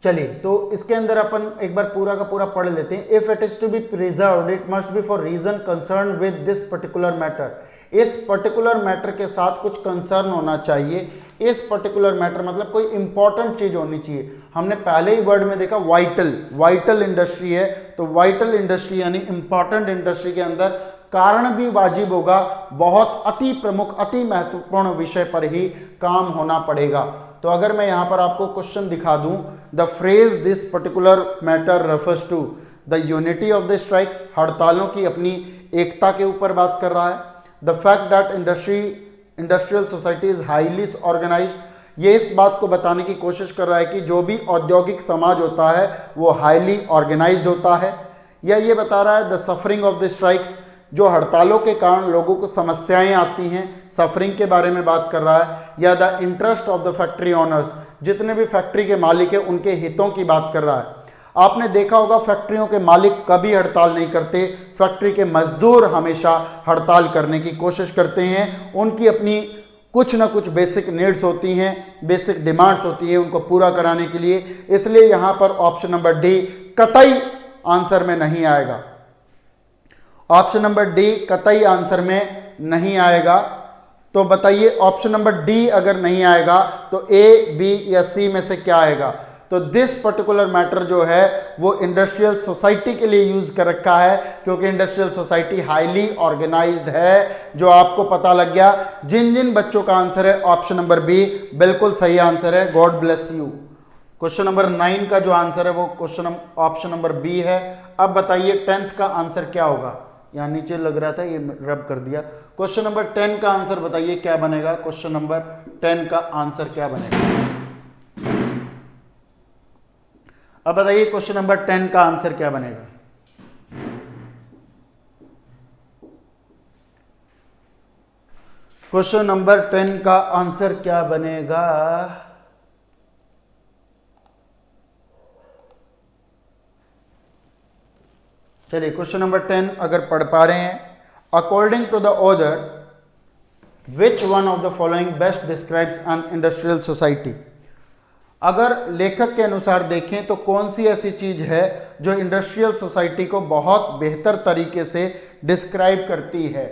चलिए तो इसके अंदर अपन एक बार पूरा का पूरा पढ़ लेते हैं। If it is to be preserved it must be for reason concern with this particular matter. इस पर्टिकुलर मैटर के साथ कुछ कंसर्न होना चाहिए। इस पर्टिकुलर मैटर मतलब कोई इंपॉर्टेंट चीज होनी चाहिए। हमने पहले ही वर्ड में देखा वाइटल, वाइटल इंडस्ट्री है, तो वाइटल इंडस्ट्री यानी इंपॉर्टेंट इंडस्ट्री के अंदर कारण भी वाजिब होगा, बहुत अति प्रमुख अति महत्वपूर्ण विषय पर ही काम होना पड़ेगा। तो अगर मैं यहां पर आपको क्वेश्चन दिखा दूं, the phrase this particular matter refers to the unity of the strikes, हड़तालों की अपनी एकता के ऊपर बात कर रहा है। The fact that industrial society is highly organised, ये इस बात को बताने की कोशिश कर रहा है कि जो भी औद्योगिक समाज होता है वो हाईली ऑर्गेनाइज्ड होता है। या ये बता रहा है the suffering of the strikes, जो हड़तालों के कारण लोगों को समस्याएं आती हैं, सफरिंग के बारे में बात कर रहा है। या the interest of the factory owners, जितने भी फैक्ट्री के मालिक हैं उनके हितों की बात कर रहा है। आपने देखा होगा फैक्ट्रियों के मालिक कभी हड़ताल नहीं करते, फैक्ट्री के मजदूर हमेशा हड़ताल करने की कोशिश करते हैं। उनकी अपनी कुछ ना कुछ बेसिक नीड्स होती हैं, बेसिक डिमांड्स होती हैं उनको पूरा कराने के लिए। इसलिए यहां पर ऑप्शन नंबर डी कतई आंसर में नहीं आएगा। ऑप्शन नंबर डी कतई आंसर में नहीं आएगा। तो बताइए ऑप्शन नंबर डी अगर नहीं आएगा तो ए, बी या सी में से क्या आएगा? तो दिस पर्टिकुलर मैटर जो है वो इंडस्ट्रियल सोसाइटी के लिए यूज कर रखा है, क्योंकि इंडस्ट्रियल सोसाइटी हाईली ऑर्गेनाइज्ड है, जो आपको पता लग गया। जिन जिन बच्चों का आंसर है ऑप्शन नंबर बी बिल्कुल सही आंसर है, God bless you. Question number 9 का जो आंसर है वो क्वेश्चन ऑप्शन नंबर बी है। अब बताइए 10th का आंसर क्या होगा? यहां नीचे लग रहा था, ये रब कर दिया। क्वेश्चन नंबर 10 का आंसर बताइए क्या बनेगा? क्वेश्चन नंबर 10 का आंसर क्या बनेगा? अब बताइए क्वेश्चन नंबर 10 का आंसर क्या बनेगा? क्वेश्चन नंबर 10 का आंसर क्या बनेगा? चलिए क्वेश्चन नंबर 10 अगर पढ़ पा रहे हैं, according to the author which one of the following best describes an industrial society. अगर लेखक के अनुसार देखें तो कौन सी ऐसी चीज है जो इंडस्ट्रियल सोसाइटी को बहुत बेहतर तरीके से डिस्क्राइब करती है?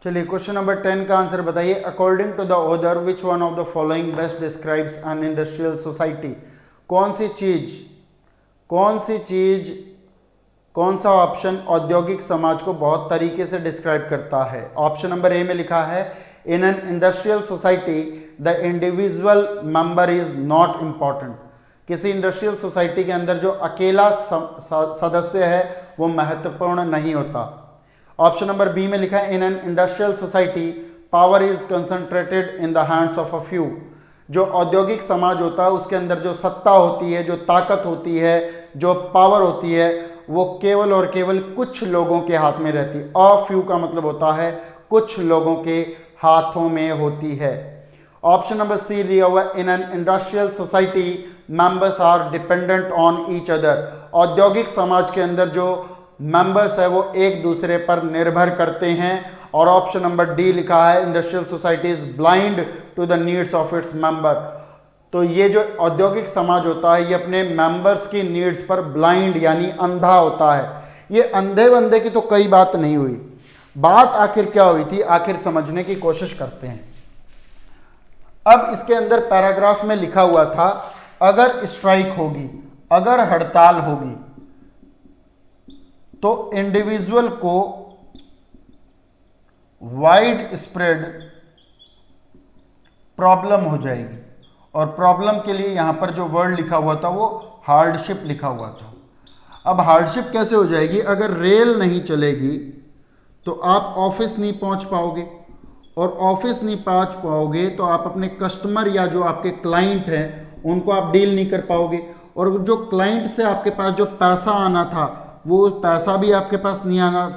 चलिए क्वेश्चन नंबर 10 का आंसर बताइए। According to the author which one of the following best describes an industrial society. कौन सा ऑप्शन औद्योगिक समाज को बहुत तरीके से डिस्क्राइब करता है। ऑप्शन नंबर ए में लिखा है इन an industrial society the individual member is not important. किसी इंडस्ट्रियल सोसाइटी के अंदर जो अकेला सदस्य है वो महत्वपूर्ण नहीं होता। ऑप्शन नंबर बी में लिखा है इन an industrial society power is concentrated in the hands of a few. जो औद्योगिक समाज होता है उसके अंदर जो सत्ता होती है, जो ताकत होती है, जो पावर होती है, वो केवल और केवल कुछ लोगों के हाथ में रहती है। अ फ्यू का मतलब होता है कुछ लोगों के हाथों में होती है। ऑप्शन नंबर सी दिया हुआ in an industrial society members are dependent on each other. औद्योगिक समाज के अंदर जो मेंबर्स है वो एक दूसरे पर निर्भर करते हैं। और ऑप्शन नंबर डी लिखा है industrial society is blind to the needs of its member. तो ये जो औद्योगिक समाज होता है ये अपने मेंबर्स की नीड्स पर ब्लाइंड यानी अंधा होता है। ये अंधे बंदे की तो कई बात नहीं हुई, बात आखिर क्या हुई थी, आखिर समझने की कोशिश करते हैं। अब इसके अंदर पैराग्राफ में लिखा हुआ था अगर स्ट्राइक होगी, अगर हड़ताल होगी तो इंडिविजुअल को वाइड स्प्रेड प्रॉब्लम हो जाएगी। और प्रॉब्लम के लिए यहां पर जो वर्ड लिखा हुआ था वो हार्डशिप लिखा हुआ था। अब हार्डशिप कैसे हो जाएगी, अगर रेल नहीं चलेगी तो आप ऑफिस नहीं पहुंच पाओगे, और ऑफिस नहीं पहुंच पाओगे तो आप अपने कस्टमर या जो आपके क्लाइंट हैं उनको आप डील नहीं कर पाओगे, और जो क्लाइंट से आपके पास जो पैसा आना था वो पैसा भी आपके पास नहीं आना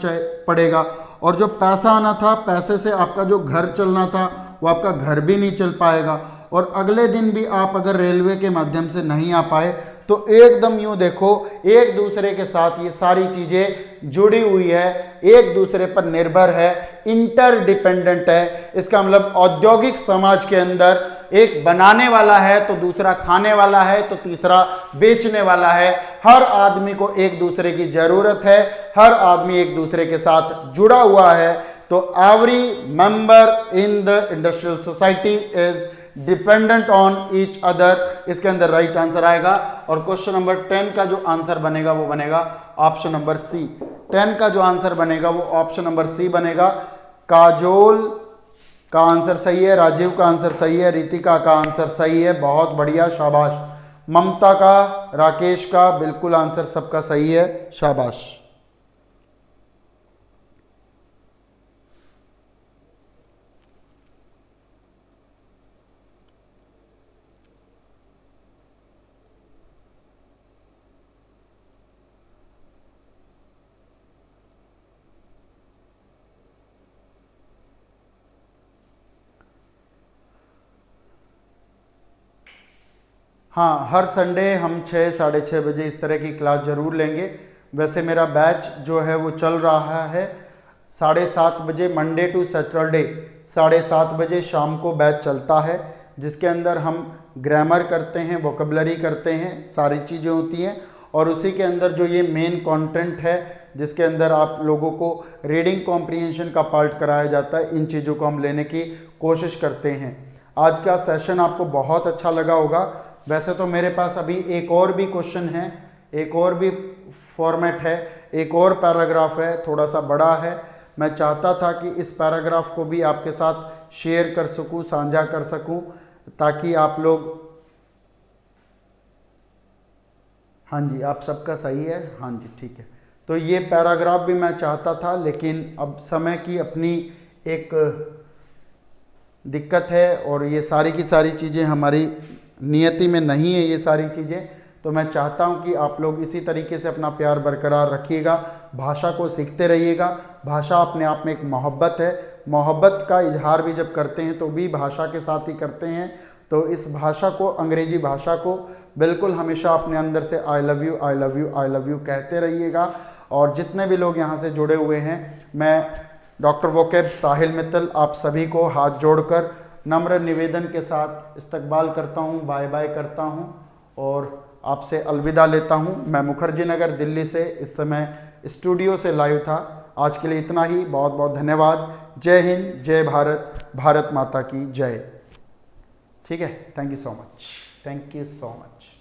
पड़ेगा, और जो पैसा आना था पैसे से आपका जो घर चलना था वो आपका घर भी नहीं चल पाएगा। और अगले दिन भी आप अगर रेलवे के माध्यम से नहीं आ पाए तो एकदम यूं देखो एक दूसरे के साथ ये सारी चीजें जुड़ी हुई है, एक दूसरे पर निर्भर है, इंटरडिपेंडेंट है। इसका मतलब औद्योगिक समाज के अंदर एक बनाने वाला है तो दूसरा खाने वाला है तो तीसरा बेचने वाला है। हर आदमी को एक दूसरे की जरूरत है, हर आदमी एक दूसरे के साथ जुड़ा हुआ है। तो every member in the industrial society is dependent on each other. इसके अंदर राइट आंसर आएगा। और क्वेश्चन नंबर 10 का जो आंसर बनेगा वो बनेगा ऑप्शन नंबर सी। 10 का जो आंसर बनेगा वो ऑप्शन नंबर सी बनेगा। काजोल का आंसर सही है, राजीव का आंसर सही है, रितिका का आंसर सही है, बहुत बढ़िया, शाबाश। ममता का, राकेश का, बिल्कुल आंसर सबका सही है, शाबाश। हाँ, हर संडे हम 6 साढ़े 6 बजे इस तरह की क्लास ज़रूर लेंगे। वैसे मेरा बैच जो है वो चल रहा है 7:30 बजे मंडे टू सैटरडे, 7:30 बजे शाम को बैच चलता है, जिसके अंदर हम ग्रामर करते हैं, वोकेबलरी करते हैं, सारी चीज़ें होती हैं। और उसी के अंदर जो ये मेन कंटेंट है जिसके अंदर आप लोगों को रीडिंग कॉम्प्रिहेंशन का पार्ट कराया जाता है, इन चीज़ों को हम लेने की कोशिश करते हैं। आज का सेशन आपको बहुत अच्छा लगा होगा। वैसे तो मेरे पास अभी एक और भी क्वेश्चन है, एक और भी फॉर्मेट है, एक और पैराग्राफ है, थोड़ा सा बड़ा है। मैं चाहता था कि इस पैराग्राफ को भी आपके साथ शेयर कर सकूं, साझा कर सकूं, ताकि आप लोग, हाँ जी आप सबका सही है, हाँ जी ठीक है। तो ये पैराग्राफ भी मैं चाहता था, लेकिन अब समय की अपनी एक दिक्कत है और ये सारी की सारी चीज़ें हमारी नियति में नहीं है ये सारी चीज़ें। तो मैं चाहता हूं कि आप लोग इसी तरीके से अपना प्यार बरकरार रखिएगा, भाषा को सीखते रहिएगा। भाषा अपने आप में एक मोहब्बत है, मोहब्बत का इजहार भी जब करते हैं तो भी भाषा के साथ ही करते हैं। तो इस भाषा को, अंग्रेजी भाषा को बिल्कुल हमेशा अपने अंदर से I love you, I love you, I love you कहते रहिएगा। और जितने भी लोग यहाँ से जुड़े हुए हैं, मैं डॉक्टर वोकेब साहिल मित्तल आप सभी को हाथ जोड़कर नम्र निवेदन के साथ इस्तकबाल करता हूँ, बाय बाय करता हूँ और आपसे अलविदा लेता हूँ। मैं मुखर्जी नगर दिल्ली से इस समय स्टूडियो से लाइव था। आज के लिए इतना ही, बहुत बहुत धन्यवाद। जय हिंद, जय भारत, भारत माता की जय। ठीक है, thank you so much, thank you so much.